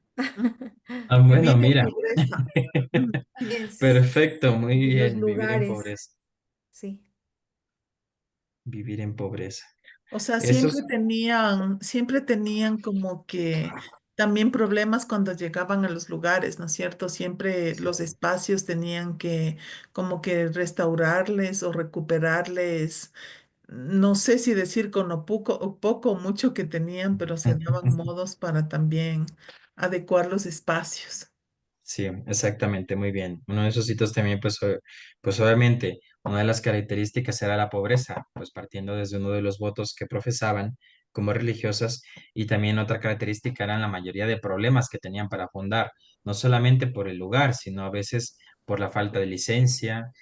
Ah, bueno, Vivir en mira. pobreza. Mm. Es Perfecto, muy de los bien. Vivir en lugares, pobreza. sí. Vivir en pobreza. O sea, Eso siempre tenían como que también problemas cuando llegaban a los lugares, ¿no es cierto? Siempre los espacios tenían que como que restaurarles o recuperarles, no sé si decir con lo poco o mucho que tenían, pero se daban modos para también adecuar los espacios. Sí, exactamente, muy bien. Uno de esos sitios también, pues obviamente, una de las características era la pobreza, pues partiendo desde uno de los votos que profesaban como religiosas, y también otra característica eran la mayoría de problemas que tenían para fundar, no solamente por el lugar, sino a veces por la falta de licencia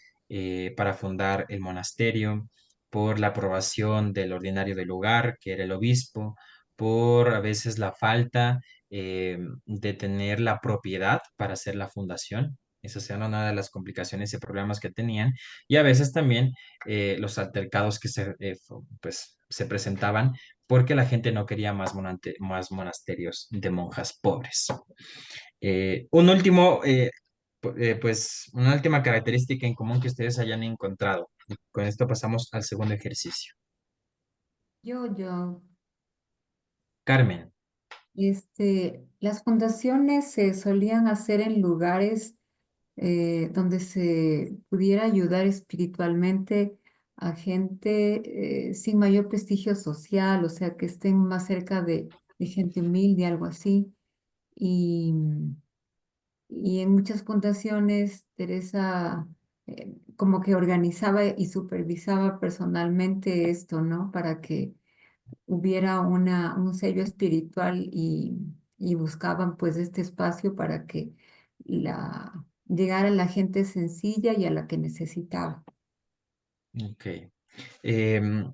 para fundar el monasterio, por la aprobación del ordinario del lugar, que era el obispo, por a veces la falta de tener la propiedad para hacer la fundación. Esas eran una de las complicaciones y problemas que tenían. Y a veces también los altercados que pues, se presentaban porque la gente no quería más monasterios de monjas pobres. Un último, pues, una última característica en común que ustedes hayan encontrado. Con esto pasamos al segundo ejercicio. Yo, Carmen. las fundaciones se solían hacer en lugares donde se pudiera ayudar espiritualmente a gente sin mayor prestigio social, o sea, que estén más cerca de gente humilde, algo así. Y, y en muchas fundaciones, Teresa como que organizaba y supervisaba personalmente esto, ¿no? Para que hubiera un sello espiritual y buscaban pues este espacio para que llegara a la gente sencilla y a la que necesitaba. Ok.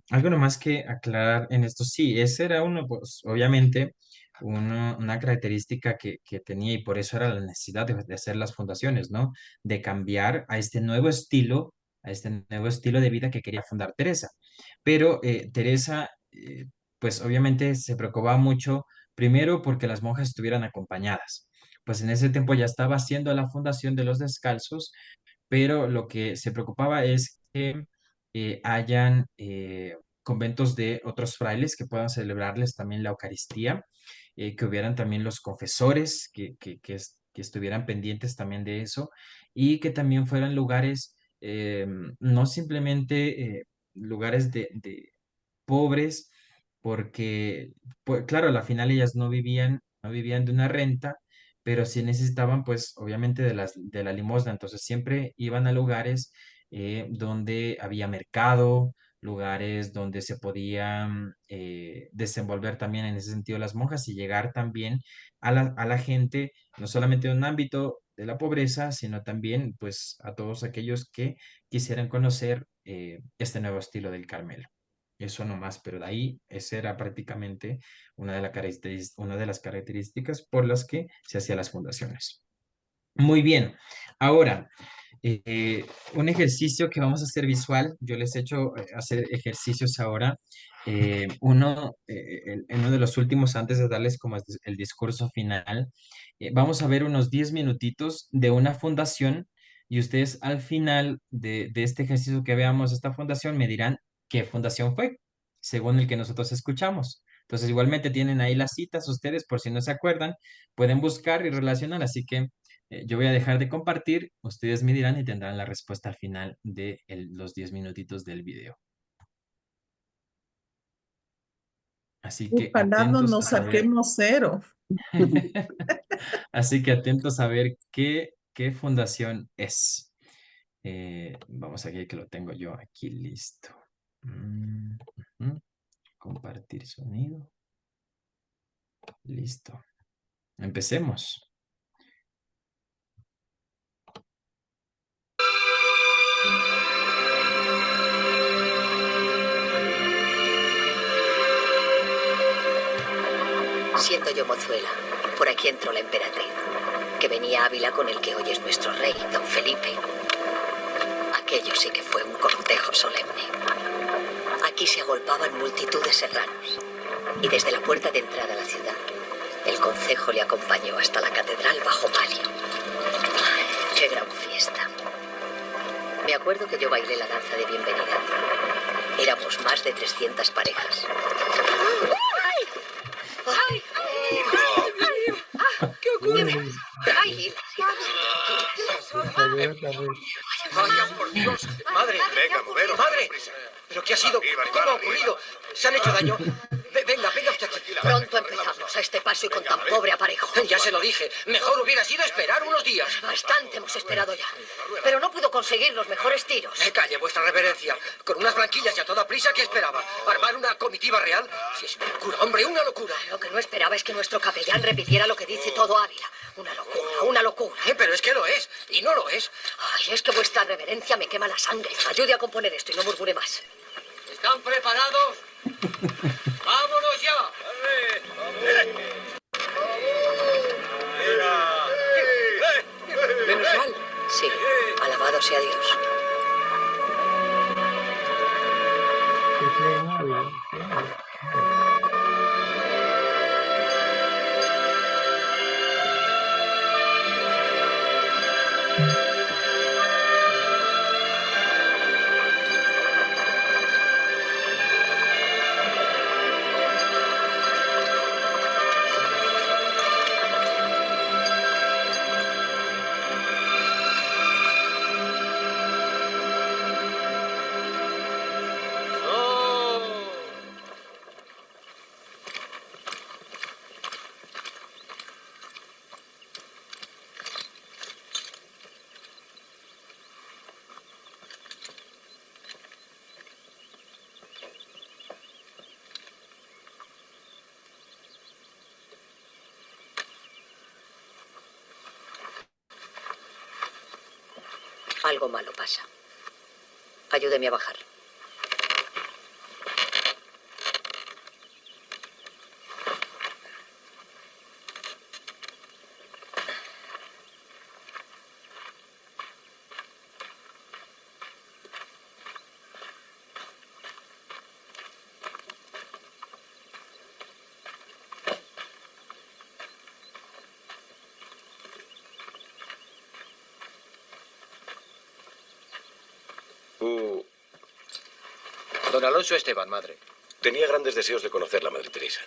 Algo nomás que aclarar en esto, sí, ese era uno, pues obviamente, una característica que tenía y por eso era la necesidad de hacer las fundaciones, ¿no? De cambiar a este nuevo estilo de vida que quería fundar Teresa. Pero Teresa, pues obviamente se preocupaba mucho, primero porque las monjas estuvieran acompañadas. Pues en ese tiempo ya estaba haciendo la fundación de los descalzos, pero lo que se preocupaba es que hayan conventos de otros frailes que puedan celebrarles también la Eucaristía, que hubieran también los confesores que estuvieran pendientes también de eso y que también fueran lugares, no simplemente lugares de pobres, porque, pues, claro, al final ellas no vivían de una renta, pero sí necesitaban, pues, obviamente de la limosna. Entonces siempre iban a lugares donde había mercado, lugares donde se podían desenvolver también en ese sentido las monjas y llegar también a la gente, no solamente en un ámbito de la pobreza, sino también, pues, a todos aquellos que quisieran conocer este nuevo estilo del Carmelo. Eso nomás, pero de ahí esa era prácticamente una de las características por las que se hacían las fundaciones. Muy bien. Ahora, un ejercicio que vamos a hacer visual. Yo les he hecho hacer ejercicios ahora. En uno de los últimos, antes de darles como el discurso final, vamos a ver unos 10 minutitos de una fundación y ustedes al final de este ejercicio que veamos, esta fundación, me dirán qué fundación fue, según el que nosotros escuchamos. Entonces, igualmente tienen ahí las citas ustedes, por si no se acuerdan, pueden buscar y relacionar. Así que yo voy a dejar de compartir, ustedes me dirán y tendrán la respuesta al final de los 10 minutitos del video. Así que Ojalá no atentos a nos saber, saquemos 0. así que atentos a ver qué fundación es. Vamos aquí que lo tengo yo aquí listo. Ujú. Compartir sonido. Listo. Empecemos. Siendo yo mozuela, por aquí entró la emperatriz, que venía a Ávila con el que hoy es nuestro rey, don Felipe. Aquello sí que fue un cortejo solemne. Aquí se agolpaban multitud de serranos, y desde la puerta de entrada a la ciudad, el concejo le acompañó hasta la catedral bajo palio. ¡Ay, qué gran fiesta! Me acuerdo que yo bailé la danza de bienvenida. Éramos más de 300 parejas. ¡Ay! ¿Qué ocurre? ¡Ay! ¡Vaya por Dios! ¡Madre! ¡Venga, Movero! ¡Madre! ¿Pero qué ha sido? ¿Cómo ha ocurrido? ¿Se han hecho daño? Venga usted aquí. Pronto empezamos a este paso y con tan pobre aparejo. Ya se lo dije. Mejor hubiera sido esperar unos días. Bastante hemos esperado ya. Pero no pudo conseguir los mejores tiros. Calle, vuestra reverencia. Con unas blanquillas y a toda prisa, ¿qué esperaba? ¿Armar una comitiva real? Si es una locura, hombre, una locura. Lo que no esperaba es que nuestro capellán repitiera lo que dice todo Ávila. Una locura, una locura. Pero es que lo es, y no lo es. Ay, es que vuestra reverencia me quema la sangre. Ayude a componer esto y no murmure más. ¿Están preparados? ¡Vámonos ya! Menos mal. Sí, alabado sea Dios. Algo malo pasa. Ayúdeme a bajar. Don Alonso Esteban, madre. Tenía grandes deseos de conocerla, Madre Teresa.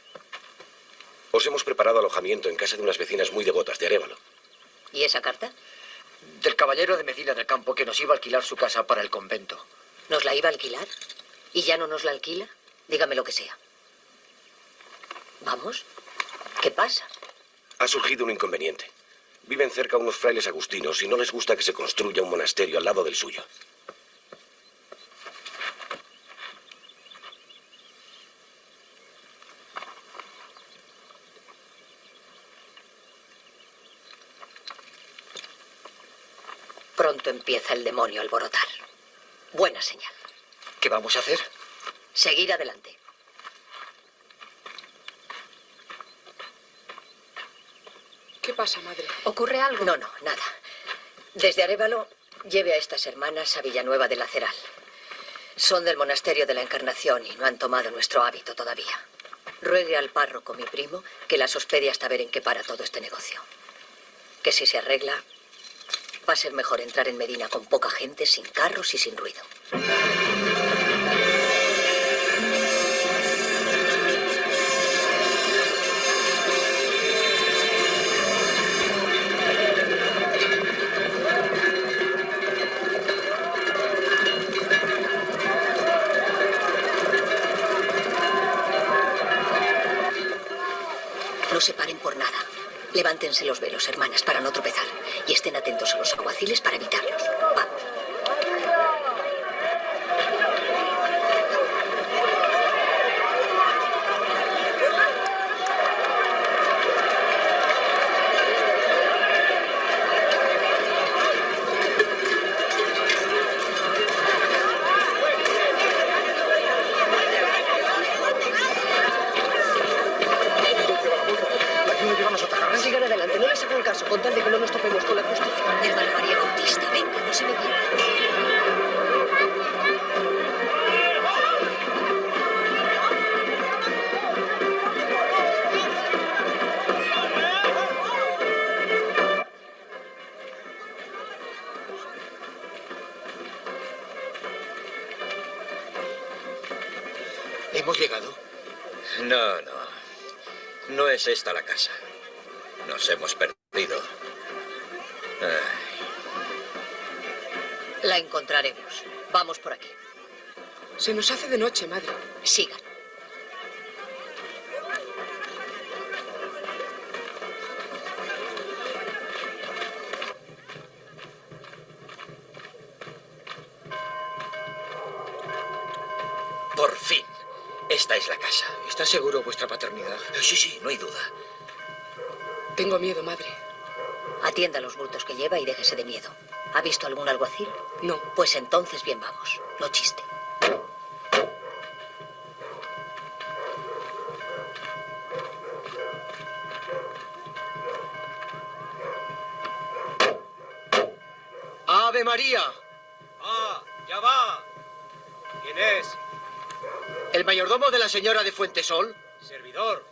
Os hemos preparado alojamiento en casa de unas vecinas muy devotas de Arévalo. ¿Y esa carta? Del caballero de Medina del Campo, que nos iba a alquilar su casa para el convento. ¿Nos la iba a alquilar? ¿Y ya no nos la alquila? Dígame lo que sea. ¿Vamos? ¿Qué pasa? Ha surgido un inconveniente. Viven cerca unos frailes agustinos y no les gusta que se construya un monasterio al lado del suyo. Pronto empieza el demonio a alborotar. Buena señal. ¿Qué vamos a hacer? Seguir adelante. ¿Qué pasa, madre? ¿Ocurre algo? No, nada. Desde Arévalo, lleve a estas hermanas a Villanueva del Laceral. Son del monasterio de la Encarnación y no han tomado nuestro hábito todavía. Ruegue al párroco, mi primo, que las hospede hasta ver en qué para todo este negocio. Que si se arregla, va a ser mejor entrar en Medina con poca gente, sin carros y sin ruido. No se paren por nada. Levántense los velos, hermanas, para no tropezar. Y estén atentos a los alguaciles para evitarlos. Va. Sigan adelante, no les hagan caso, con tal de que no nos topemos con la justicia. Hermana María Bautista, venga, no se me pierda. ¿Hemos llegado? No, no. No es esta la casa. Nos hemos perdido. La encontraremos. Vamos por aquí. Se nos hace de noche, madre. Sigan. Por fin. Esta es la casa. ¿Está seguro vuestra paternidad? Sí, sí, no hay duda. Tengo miedo, madre. Atienda los bultos que lleva y déjese de miedo. ¿Ha visto algún alguacil? No. Pues entonces bien vamos. No chiste. ¡Ave María! ¡Ah! ¡Ya va! ¿Quién es? ¿El mayordomo de la señora de Fuentesol? Servidor.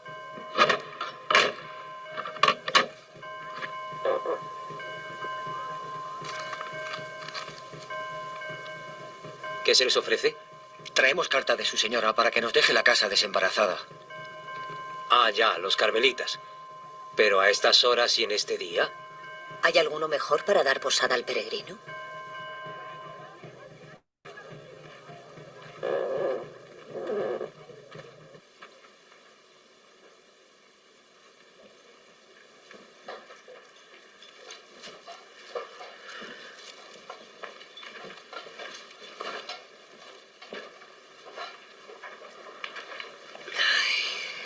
¿Qué se les ofrece? Traemos carta de su señora para que nos deje la casa desembarazada. Ah, ya, los carmelitas. Pero a estas horas y en este día. ¿Hay alguno mejor para dar posada al peregrino?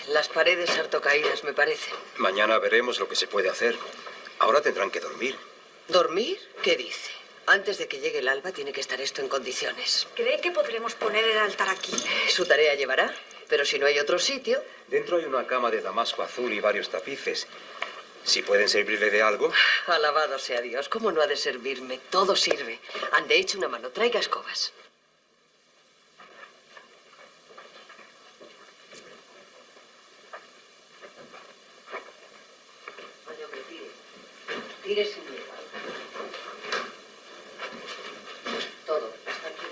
Las paredes harto caídas, me parece. Mañana veremos lo que se puede hacer. Ahora tendrán que dormir. ¿Dormir? ¿Qué dice? Antes de que llegue el alba tiene que estar esto en condiciones. ¿Cree que podremos poner el altar aquí? Su tarea llevará, pero si no hay otro sitio... Dentro hay una cama de damasco azul y varios tapices. Si pueden servirle de algo. Alabado sea Dios, ¿cómo no ha de servirme? Todo sirve. Ande, eche una mano, traiga escobas. Vaya, hombre, tire. Tire sin miedo. Todo, hasta aquí.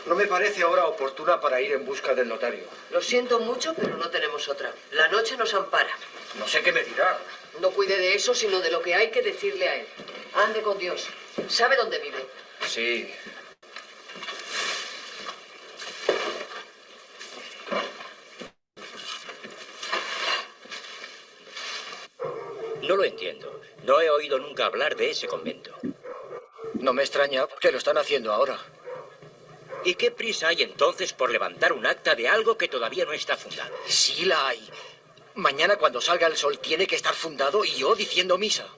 No me parece hora oportuna para ir en busca del notario. Lo siento mucho, pero no tenemos otra. La noche nos ampara. No sé qué me dirá. No cuide de eso, sino de lo que hay que decirle a él. Ande con Dios. ¿Sabe dónde vive? Sí. No lo entiendo. No he oído nunca hablar de ese convento. No me extraña porque lo están haciendo ahora. ¿Y qué prisa hay entonces por levantar un acta de algo que todavía no está fundado? Sí la hay. Mañana cuando salga el sol tiene que estar fundado y yo diciendo misa.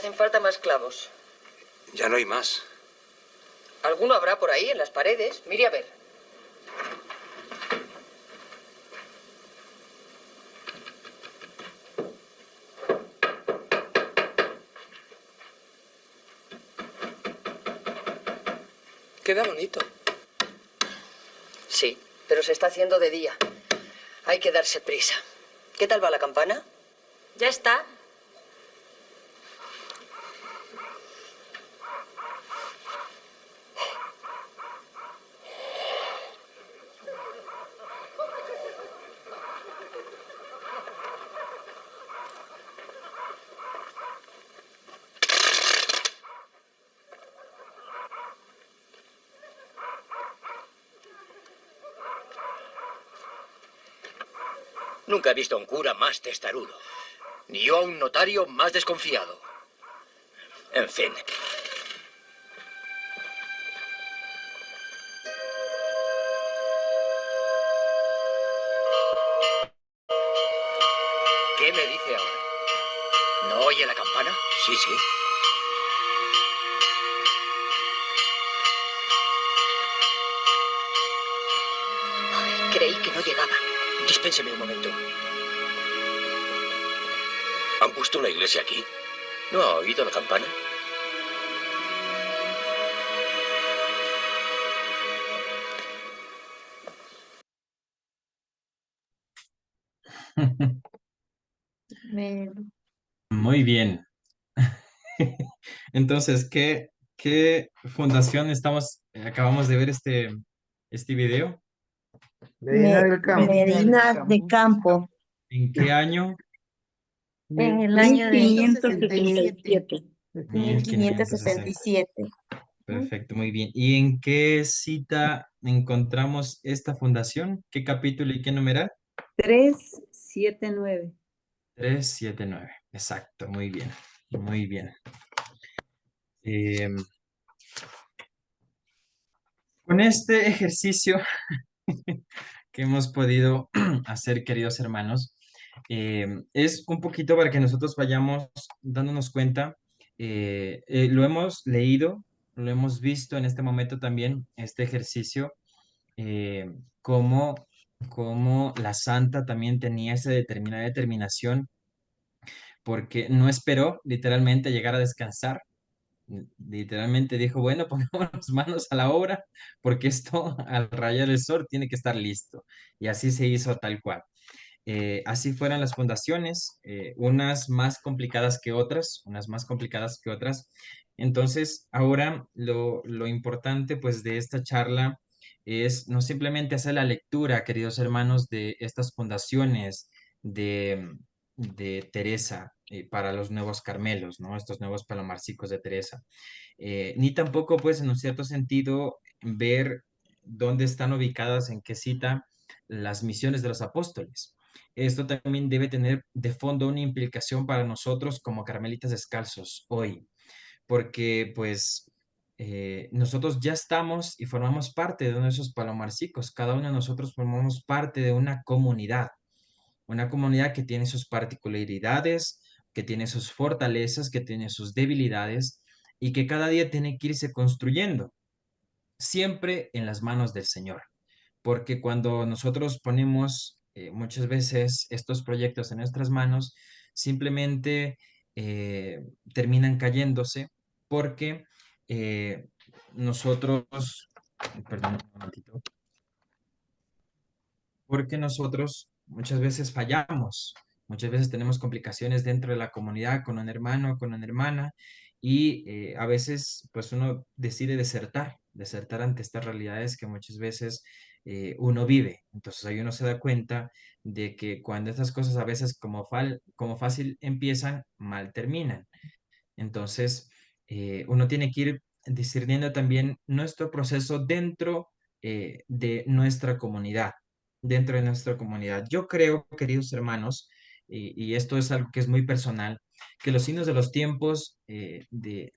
hacen falta más clavos. Ya no hay más. Alguno habrá por ahí en las paredes. Mire a ver. Queda bonito. Sí, pero se está haciendo de día. Hay que darse prisa. ¿Qué tal va la campana? Ya está. Nunca he visto a un cura más testarudo. Ni yo a un notario más desconfiado. En fin. ¿Qué me dice ahora? ¿No oye la campana? Sí, sí. Creí que no llegaban. Dispénseme un momento. ¿Han puesto una iglesia aquí? ¿No ha oído la campana? Muy bien. Entonces, ¿qué fundación acabamos de ver este video? Medina del Campo. Medina de Campo, ¿En qué año? en el año de 1567. 1567. Perfecto, muy bien. ¿Y en qué cita encontramos esta fundación? ¿Qué capítulo y qué numeral? 379. 379. Exacto, muy bien. Muy bien. Em, con este ejercicio que hemos podido hacer, queridos hermanos, es un poquito para que nosotros vayamos dándonos cuenta, lo hemos leído, lo hemos visto en este momento también, este ejercicio, eh, cómo, cómo la santa también tenía esa determinada determinación, porque no esperó literalmente llegar a descansar. Literalmente dijo, bueno, pongamos manos a la obra, porque esto al rayar el sol tiene que estar listo. Y así se hizo tal cual. Así fueron las fundaciones, unas más complicadas que otras, unas más complicadas que otras. Entonces, ahora lo importante pues de esta charla es no simplemente hacer la lectura, queridos hermanos, de estas fundaciones de Teresa para los nuevos Carmelos, ¿no? Estos nuevos palomarcicos de Teresa. Ni tampoco pues en un cierto sentido ver dónde están ubicadas, en qué cita las misiones de los apóstoles. Esto también debe tener de fondo una implicación para nosotros como carmelitas descalzos hoy, porque pues nosotros ya estamos y formamos parte de uno de esos palomarcicos. Cada uno de nosotros formamos parte de una comunidad que tiene sus particularidades, que tiene sus fortalezas, que tiene sus debilidades y que cada día tiene que irse construyendo, siempre en las manos del Señor. Porque cuando nosotros ponemos muchas veces estos proyectos en nuestras manos, simplemente terminan cayéndose porque nosotros, perdón un momentito, porque nosotros muchas veces fallamos, muchas veces tenemos complicaciones dentro de la comunidad con un hermano, con una hermana, y a veces pues uno decide desertar ante estas realidades que muchas veces uno vive. Entonces ahí uno se da cuenta de que cuando estas cosas a veces como fácil empiezan, mal terminan. Entonces, uno tiene que ir discerniendo también nuestro proceso dentro de nuestra comunidad, dentro de nuestra comunidad. Yo creo, queridos hermanos, y esto es algo que es muy personal, que los signos de los tiempos de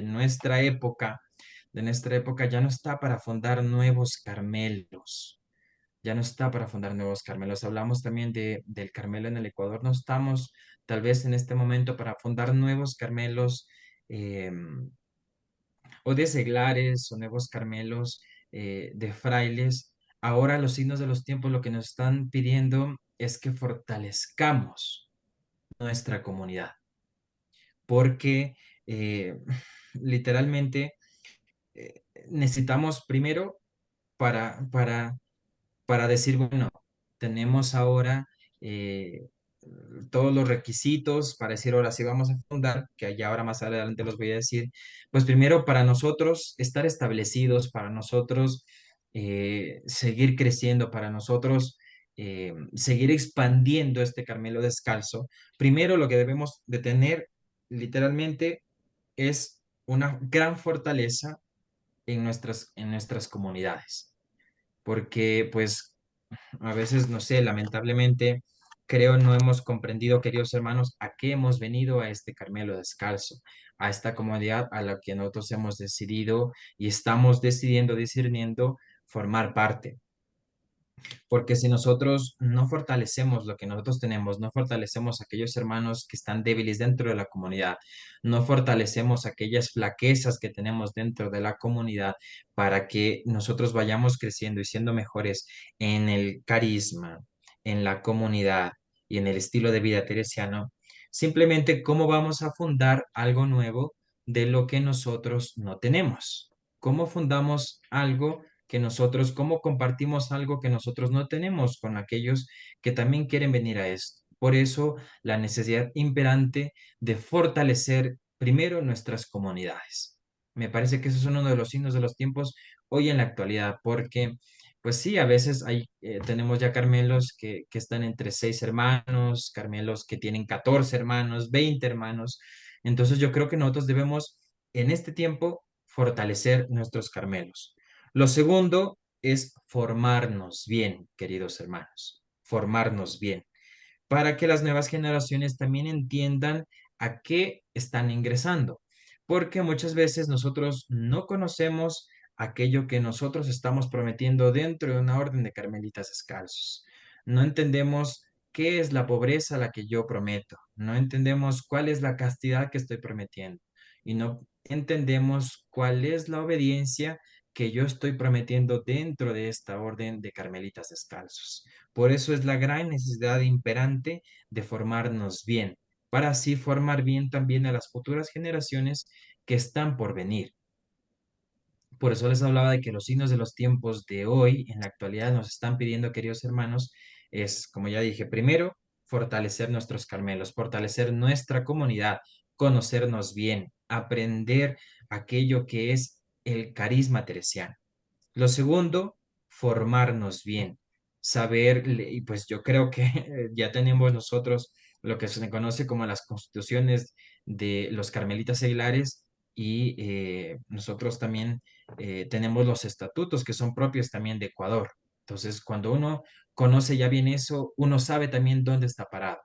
nuestra época ya no está para fundar nuevos Carmelos. ya no está para fundar nuevos Carmelos. Hablamos también del Carmelo en el Ecuador. No estamos tal vez en este momento para fundar nuevos Carmelos o de seglares o nuevos Carmelos de frailes. Ahora los signos de los tiempos lo que nos están pidiendo es que fortalezcamos nuestra comunidad, porque literalmente necesitamos primero para decir, bueno, tenemos ahora eh, todos los requisitos para decir, ahora sí vamos a fundar, que ya ahora más adelante los voy a decir, pues primero para nosotros estar establecidos, para nosotros seguir creciendo, para nosotros seguir expandiendo este Carmelo descalzo, primero lo que debemos de tener literalmente es una gran fortaleza en nuestras comunidades, porque pues a veces, no sé, lamentablemente, creo no hemos comprendido, queridos hermanos, a qué hemos venido a este Carmelo descalzo, a esta comunidad a la que nosotros hemos decidido y estamos decidiendo, discerniendo formar parte. Porque si nosotros no fortalecemos lo que nosotros tenemos, no fortalecemos a aquellos hermanos que están débiles dentro de la comunidad, no fortalecemos aquellas flaquezas que tenemos dentro de la comunidad para que nosotros vayamos creciendo y siendo mejores en el carisma, en la comunidad y en el estilo de vida teresiano, simplemente cómo vamos a fundar algo nuevo de lo que nosotros no tenemos. ¿Cómo fundamos algo que nosotros, cómo compartimos algo que nosotros no tenemos con aquellos que también quieren venir a esto? Por eso la necesidad imperante de fortalecer primero nuestras comunidades. Me parece que esos son uno de los signos de los tiempos hoy en la actualidad, porque pues sí, a veces tenemos ya Carmelos que están entre 6 hermanos, Carmelos que tienen 14 hermanos, 20 hermanos. Entonces yo creo que nosotros debemos en este tiempo fortalecer nuestros Carmelos. Lo segundo es formarnos bien, queridos hermanos, formarnos bien, para que las nuevas generaciones también entiendan a qué están ingresando, porque muchas veces nosotros no conocemos aquello que nosotros estamos prometiendo dentro de una orden de carmelitas descalzos. No entendemos qué es la pobreza a la que yo prometo, no entendemos cuál es la castidad que estoy prometiendo y no entendemos cuál es la obediencia que yo estoy prometiendo dentro de esta orden de carmelitas descalzos. Por eso es la gran necesidad imperante de formarnos bien, para así formar bien también a las futuras generaciones que están por venir. Por eso les hablaba de que los signos de los tiempos de hoy, en la actualidad, nos están pidiendo, queridos hermanos, es, como ya dije, primero, fortalecer nuestros Carmelos, fortalecer nuestra comunidad, conocernos bien, aprender aquello que es el carisma teresiano. Lo segundo, formarnos bien, saber, y pues yo creo que ya tenemos nosotros lo que se conoce como las constituciones de los carmelitas seglares y nosotros también tenemos los estatutos que son propios también de Ecuador. Entonces, cuando uno conoce ya bien eso, uno sabe también dónde está parado.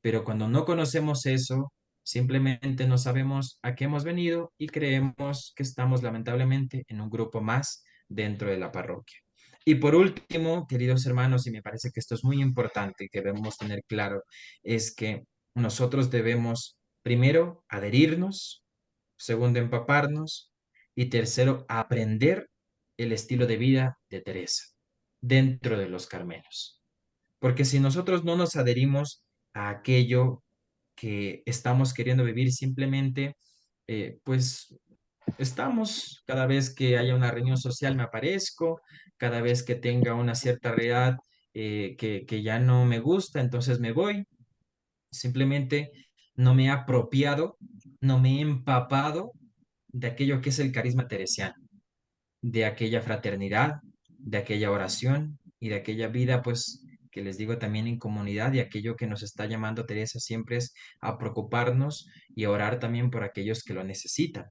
Pero cuando no conocemos eso, simplemente no sabemos a qué hemos venido y creemos que estamos lamentablemente en un grupo más dentro de la parroquia. Y por último, queridos hermanos, y me parece que esto es muy importante y que debemos tener claro, es que nosotros debemos, primero, adherirnos, segundo, empaparnos y tercero, aprender el estilo de vida de Teresa dentro de los Carmelos. Porque si nosotros no nos adherimos a aquello que estamos queriendo vivir, simplemente, pues estamos, cada vez que haya una reunión social me aparezco, cada vez que tenga una cierta realidad que ya no me gusta, entonces me voy. Simplemente no me he apropiado, no me he empapado de aquello que es el carisma teresiano, de aquella fraternidad, de aquella oración y de aquella vida, pues, que les digo también en comunidad y aquello que nos está llamando Teresa siempre es a preocuparnos y a orar también por aquellos que lo necesitan.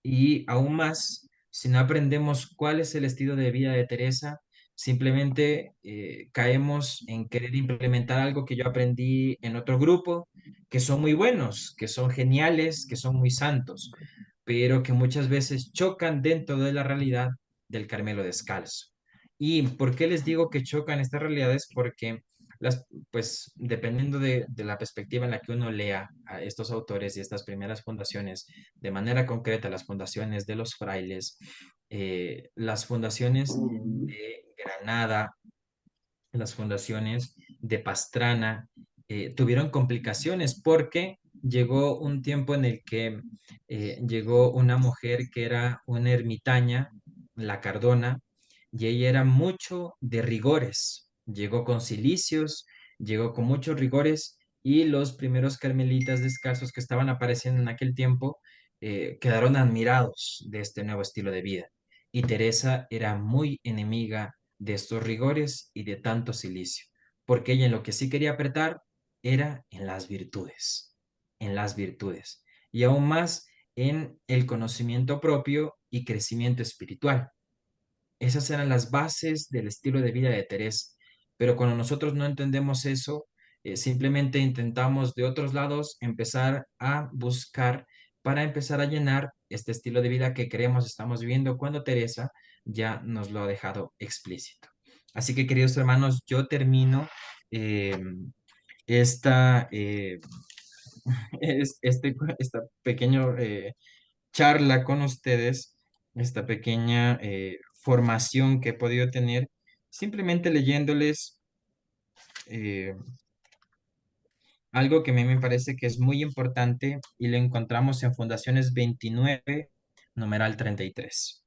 Y aún más, si no aprendemos cuál es el estilo de vida de Teresa, simplemente caemos en querer implementar algo que yo aprendí en otro grupo, que son muy buenos, que son geniales, que son muy santos, pero que muchas veces chocan dentro de la realidad del Carmelo descalzo. ¿Y por qué les digo que chocan estas realidades? Porque pues dependiendo de la perspectiva en la que uno lea a estos autores y estas primeras fundaciones, de manera concreta las fundaciones de los frailes, las fundaciones de Granada, las fundaciones de Pastrana, tuvieron complicaciones porque llegó un tiempo en el que llegó una mujer que era una ermitaña, la Cardona, y ella era mucho de rigores. Llegó con cilicios, llegó con muchos rigores y los primeros carmelitas descalzos que estaban apareciendo en aquel tiempo quedaron admirados de este nuevo estilo de vida. Y Teresa era muy enemiga de estos rigores y de tanto silicio, porque ella en lo que sí quería apretar era en las virtudes, y aún más en el conocimiento propio y crecimiento espiritual. Esas eran las bases del estilo de vida de Teresa. Pero cuando nosotros no entendemos eso, simplemente intentamos de otros lados empezar a buscar para empezar a llenar este estilo de vida que creemos estamos viviendo cuando Teresa ya nos lo ha dejado explícito. Así que, queridos hermanos, yo termino eh, esta, esta pequeña charla con ustedes, esta pequeña formación que he podido tener, simplemente leyéndoles eh, algo que a mí me parece que es muy importante y lo encontramos en Fundaciones 29, numeral 33.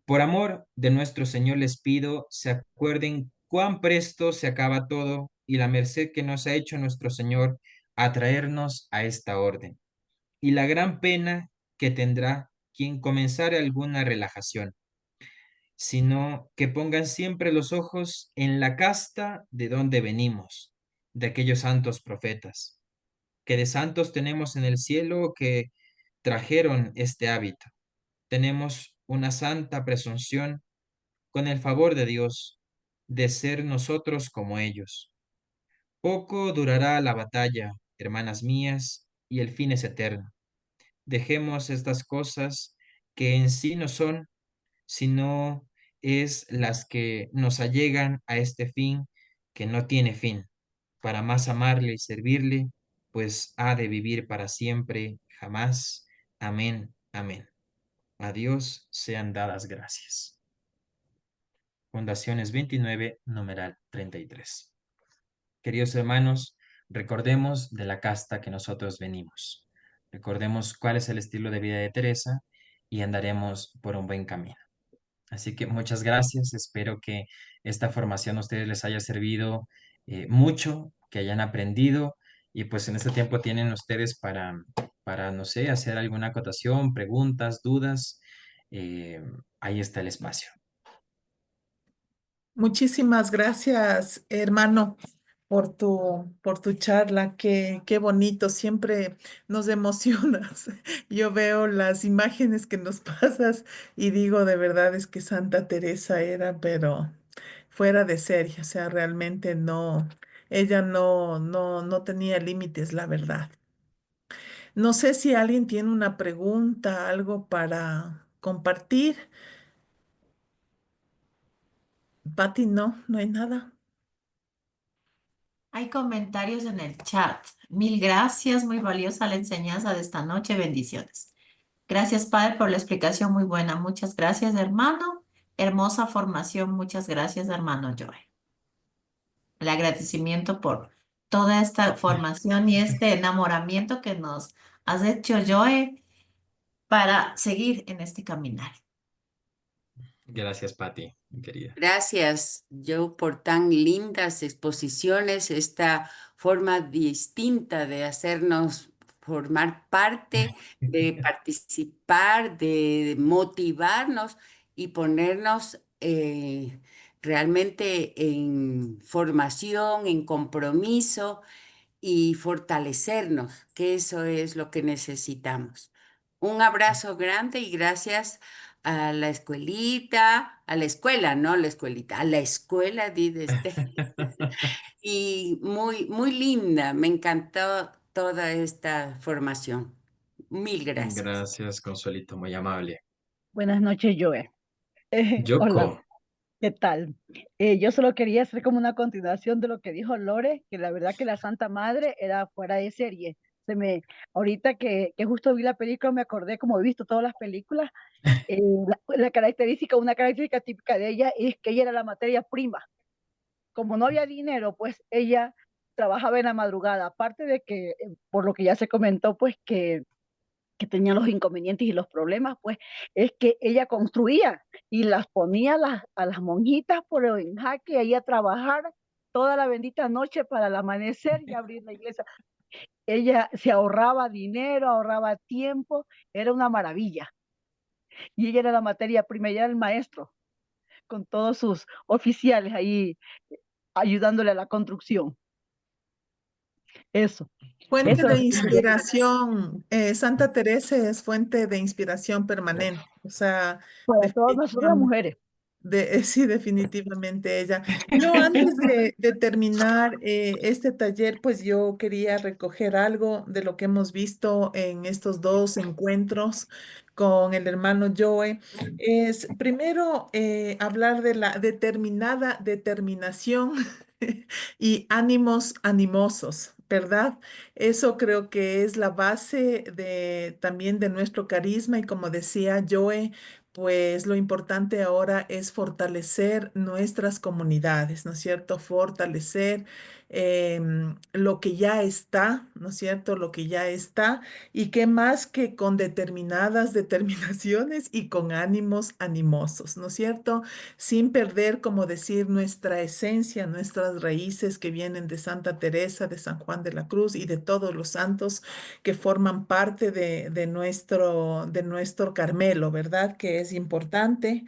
Por amor de nuestro Señor les pido, se acuerden cuán presto se acaba todo y la merced que nos ha hecho nuestro Señor a traernos a esta orden, y la gran pena que tendrá quien comenzare alguna relajación, sino que pongan siempre los ojos en la casta de donde venimos, de aquellos santos profetas, que de santos tenemos en el cielo que trajeron este hábito. Tenemos una santa presunción con el favor de Dios de ser nosotros como ellos. Poco durará la batalla, hermanas mías, y el fin es eterno. Dejemos estas cosas que en sí no son, sino es las que nos allegan a este fin que no tiene fin, para más amarle y servirle, pues ha de vivir para siempre, jamás. Amén, amén. A Dios sean dadas gracias. Fundaciones 29, numeral 33. Queridos hermanos, recordemos de la casta que nosotros venimos. Recordemos cuál es el estilo de vida de Teresa y andaremos por un buen camino. Así que muchas gracias. Espero que esta formación a ustedes les haya servido mucho, que hayan aprendido y pues en este tiempo tienen ustedes para no sé, hacer alguna acotación, preguntas, dudas. Ahí está el espacio. Muchísimas gracias, hermano, por tu charla. Qué bonito, siempre nos emocionas. Yo veo las imágenes que nos pasas y digo, de verdad es que Santa Teresa era, pero fuera de serie, o sea, realmente no, ella no tenía límites, la verdad. No sé si alguien tiene una pregunta, algo para compartir. Pati, no hay nada. Hay comentarios en el chat. Mil gracias, muy valiosa la enseñanza de esta noche. Bendiciones. Gracias, Padre, por la explicación muy buena. Muchas gracias, hermano. Hermosa formación. Muchas gracias, hermano Joe. El agradecimiento por toda esta formación y este enamoramiento que nos has hecho, Joe, para seguir en este caminar. Gracias, Pati, mi querida. Gracias, Joe, por tan lindas exposiciones, esta forma distinta de hacernos formar parte, de participar, de motivarnos y ponernos realmente en formación, en compromiso y fortalecernos, que eso es lo que necesitamos. Un abrazo grande y gracias a la escuelita, a la escuela, no la escuelita, a la escuela y muy linda, me encantó toda esta formación. Mil gracias. Gracias, Consuelito, muy amable. Buenas noches, Joe. Hola. Yoko. ¿Qué tal? Yo solo quería hacer como una continuación de lo que dijo Lore, que la verdad que la Santa Madre era fuera de serie. Ahorita que justo vi la película, me acordé, como he visto todas las películas, una característica típica de ella es que ella era la materia prima. Como no había dinero, pues ella trabajaba en la madrugada, aparte de que, por lo que ya se comentó, pues que tenían los inconvenientes y los problemas, pues es que ella construía y las ponía a las monjitas por en jaque ahí a trabajar toda la bendita noche para el amanecer y abrir la iglesia. Ella se ahorraba dinero, ahorraba tiempo, era una maravilla. Y ella era la materia prima, ella era el maestro, con todos sus oficiales ahí ayudándole a la construcción. Eso, Fuente eso es de lo que quería comentar. inspiración, Santa Teresa es fuente de inspiración permanente, o sea, Para todas nosotras las definitivamente. mujeres. Sí, definitivamente ella. Yo antes de terminar este taller, pues yo quería recoger algo de lo que hemos visto en estos dos encuentros con el hermano Joe. Es primero hablar de la determinada determinación y ánimos animosos, ¿verdad? Eso creo que es la base de también de nuestro carisma y como decía Joe, pues lo importante ahora es fortalecer nuestras comunidades, ¿no es cierto? Fortalecer lo que ya está, ¿no es cierto? Lo que ya está y qué más que con determinadas determinaciones y con ánimos animosos, ¿no es cierto? Sin perder, como decir, nuestra esencia, nuestras raíces que vienen de Santa Teresa, de San Juan de la Cruz y de todos los santos que forman parte de nuestro Carmelo, ¿verdad? Que es importante.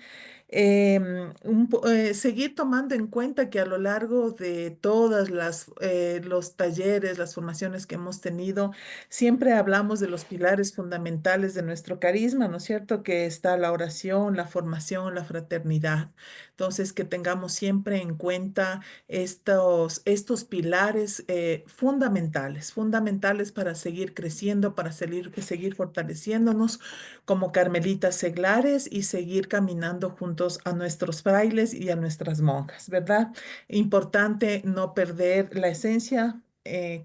Seguir tomando en cuenta que a lo largo de todas los talleres, las formaciones que hemos tenido, siempre hablamos de los pilares fundamentales de nuestro carisma, ¿no es cierto? Que está la oración, la formación, la fraternidad. Entonces, que tengamos siempre en cuenta estos pilares fundamentales, fundamentales para seguir creciendo, para seguir fortaleciéndonos como carmelitas seglares y seguir caminando juntos a nuestros frailes y a nuestras monjas, ¿verdad? Importante no perder la esencia.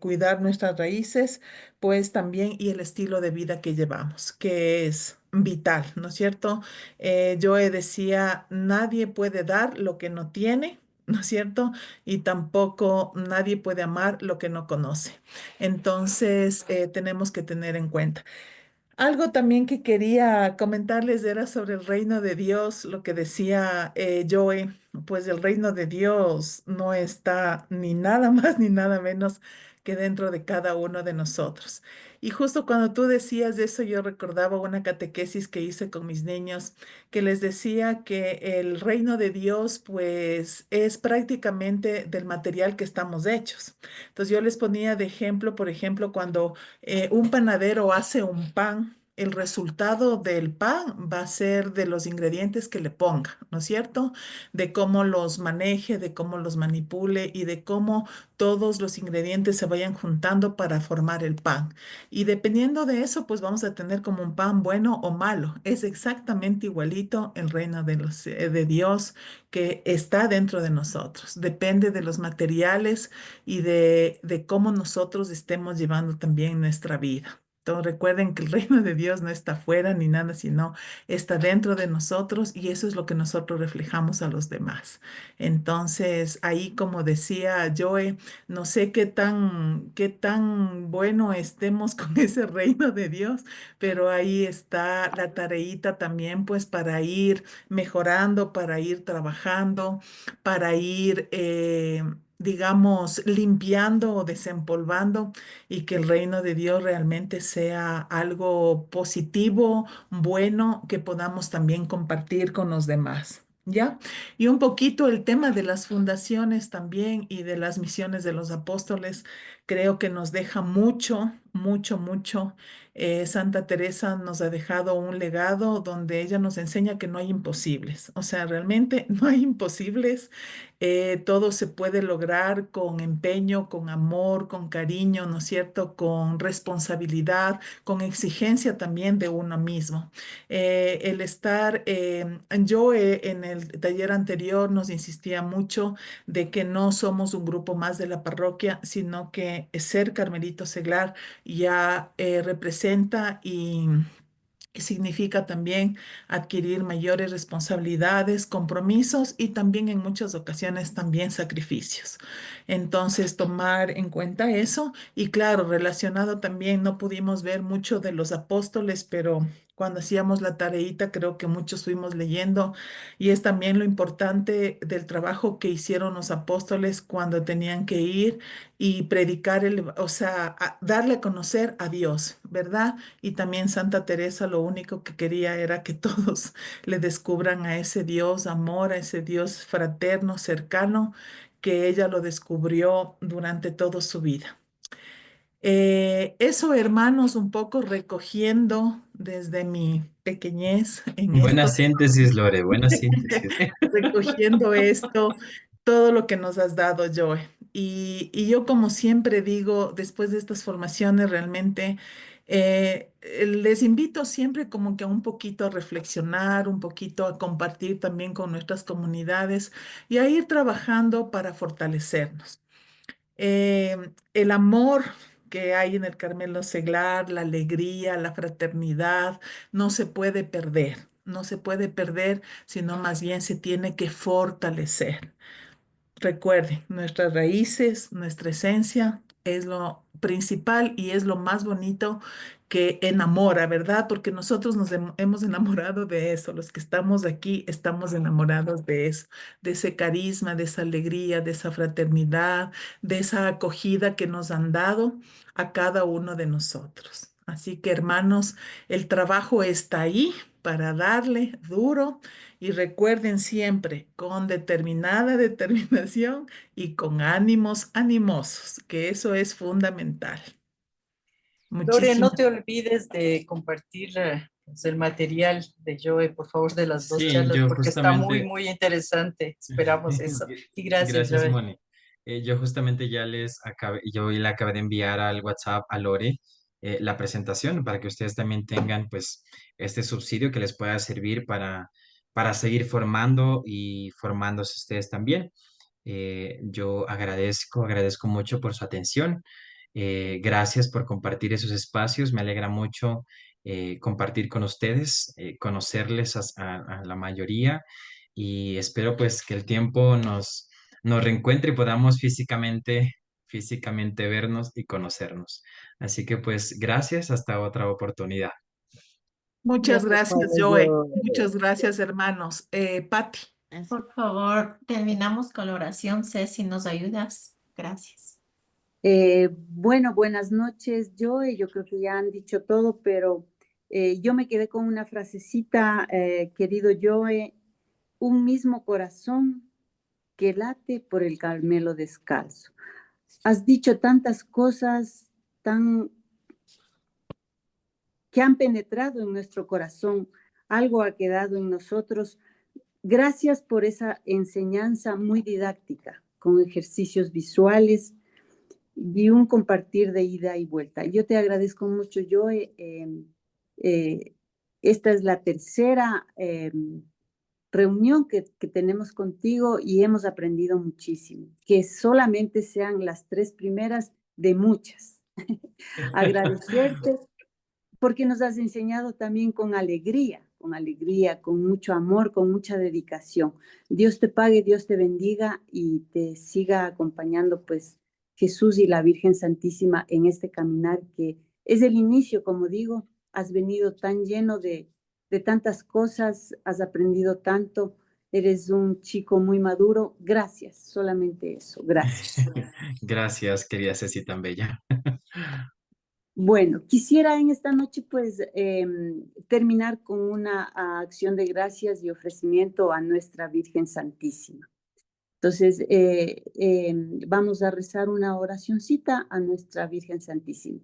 Cuidar nuestras raíces, pues también y el estilo de vida que llevamos, que es vital, ¿no es cierto? Joe decía, nadie puede dar lo que no tiene, ¿no es cierto? Y tampoco nadie puede amar lo que no conoce. Entonces, tenemos que tener en cuenta. Algo también que quería comentarles era sobre el reino de Dios, lo que decía Joe, pues el reino de Dios no está ni nada más ni nada menos que dentro de cada uno de nosotros. Y justo cuando tú decías eso, yo recordaba una catequesis que hice con mis niños, que les decía que el reino de Dios, pues, es prácticamente del material que estamos hechos. Entonces yo les ponía de ejemplo, por ejemplo, cuando un panadero hace un pan, el resultado del pan va a ser de los ingredientes que le ponga, ¿no es cierto? De cómo los maneje, de cómo los manipule y de cómo todos los ingredientes se vayan juntando para formar el pan. Y dependiendo de eso, pues vamos a tener como un pan bueno o malo. Es exactamente igualito el reino de Dios que está dentro de nosotros. Depende de los materiales y de cómo nosotros estemos llevando también nuestra vida. Entonces recuerden que el reino de Dios no está afuera ni nada, sino está dentro de nosotros y eso es lo que nosotros reflejamos a los demás. Entonces, ahí como decía Joe, no sé qué tan bueno estemos con ese reino de Dios, pero ahí está la tareita también, pues para ir mejorando, para ir trabajando, para ir digamos, limpiando o desempolvando y que el reino de Dios realmente sea algo positivo, bueno, que podamos también compartir con los demás. ¿Ya? Y un poquito el tema de las fundaciones también y de las misiones de los apóstoles, creo que nos deja mucho, mucho, mucho Santa Teresa nos ha dejado un legado donde ella nos enseña que no hay imposibles. O sea, realmente no hay imposibles. Todo se puede lograr con empeño, con amor, con cariño, ¿no es cierto? Con responsabilidad, con exigencia también de uno mismo. El estar, yo en el taller anterior nos insistía mucho de que no somos un grupo más de la parroquia, sino que ser Carmelito Seglar ya representa y significa también adquirir mayores responsabilidades, compromisos y también en muchas ocasiones también sacrificios. Entonces, tomar en cuenta eso y claro, relacionado también, no pudimos ver mucho de los apóstoles, pero cuando hacíamos la tareita, creo que muchos fuimos leyendo y es también lo importante del trabajo que hicieron los apóstoles cuando tenían que ir y predicar o sea, darle a conocer a Dios, ¿verdad? Y también Santa Teresa lo único que quería era que todos le descubran a ese Dios amor, a ese Dios fraterno, cercano, que ella lo descubrió durante toda su vida. Eso, hermanos, un poco recogiendo desde mi pequeñez en Buena esto, síntesis, Lore, buena síntesis. recogiendo esto, todo lo que nos has dado, Joe. Y yo, como siempre digo, después de estas formaciones, realmente les invito siempre como que a un poquito a reflexionar, un poquito a compartir también con nuestras comunidades y a ir trabajando para fortalecernos. El amor que hay en el Carmelo Seglar, la alegría, la fraternidad, no se puede perder, no se puede perder, sino más bien se tiene que fortalecer. Recuerden, nuestras raíces, nuestra esencia es lo principal y es lo más bonito que enamora, ¿verdad? Porque nosotros nos hemos enamorado de eso, los que estamos aquí estamos enamorados de eso, de ese carisma, de esa alegría, de esa fraternidad, de esa acogida que nos han dado a cada uno de nosotros. Así que, hermanos, el trabajo está ahí para darle duro y recuerden siempre con determinada determinación y con ánimos animosos, que eso es fundamental. Lore, no Muchísimas te olvides de compartir pues, el material de Joe, por favor, de las dos Sí, charlas, yo porque está muy, justamente, muy interesante. Esperamos eso. Y gracias, gracias, Joe. Moni. Yo justamente yo le acabé de enviar al WhatsApp a Lore la presentación para que ustedes también tengan pues este subsidio que les pueda servir para seguir formando y formándose ustedes también. Yo agradezco mucho por su atención. Gracias por compartir esos espacios. Me alegra mucho compartir con ustedes, conocerles a la mayoría y espero pues que el tiempo nos reencuentre y podamos físicamente vernos y conocernos. Así que pues gracias, hasta otra oportunidad. Muchas Gracias, gracias, Padre Joe. Joe. Muchas gracias, hermanos. Patti. Por favor, terminamos con la oración. Ceci, ¿nos ayudas? Gracias. Bueno, buenas noches, Joe. Yo creo que ya han dicho todo, pero yo me quedé con una frasecita, querido Joe, un mismo corazón que late por el Carmelo descalzo. Has dicho tantas cosas que han penetrado en nuestro corazón, algo ha quedado en nosotros. Gracias por esa enseñanza muy didáctica, con ejercicios visuales y un compartir de ida y vuelta. Yo te agradezco mucho, Joe. Esta es la tercera reunión que tenemos contigo y hemos aprendido muchísimo. Que solamente sean las 3 primeras de muchas. Agradecerte porque nos has enseñado también con alegría, con mucho amor, con mucha dedicación. Dios te pague, Dios te bendiga y te siga acompañando, pues, Jesús y la Virgen Santísima en este caminar que es el inicio, como digo, has venido tan lleno de tantas cosas, has aprendido tanto, eres un chico muy maduro. Gracias, solamente eso, gracias. Gracias, querida Ceci tan bella. Bueno, quisiera en esta noche pues terminar con una acción de gracias y ofrecimiento a nuestra Virgen Santísima. Entonces, vamos a rezar una oracioncita a nuestra Virgen Santísima.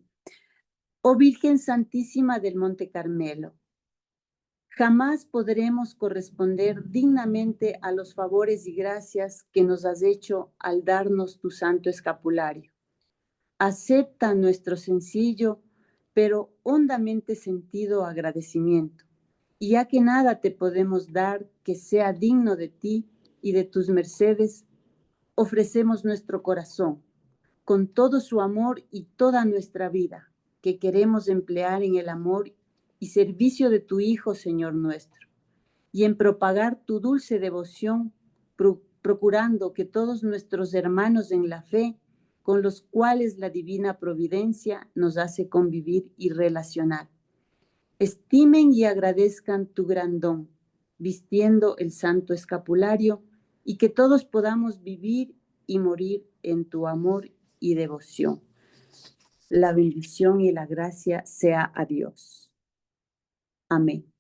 Oh Virgen Santísima del Monte Carmelo, jamás podremos corresponder dignamente a los favores y gracias que nos has hecho al darnos tu santo escapulario. Acepta nuestro sencillo, pero hondamente sentido agradecimiento, y ya que nada te podemos dar que sea digno de ti y de tus mercedes, ofrecemos nuestro corazón, con todo su amor y toda nuestra vida, que queremos emplear en el amor y servicio de tu Hijo, Señor nuestro, y en propagar tu dulce devoción, procurando que todos nuestros hermanos en la fe, con los cuales la divina providencia nos hace convivir y relacionar, estimen y agradezcan tu gran don, vistiendo el santo escapulario, y que todos podamos vivir y morir en tu amor y devoción. La bendición y la gracia sea a Dios. Amén.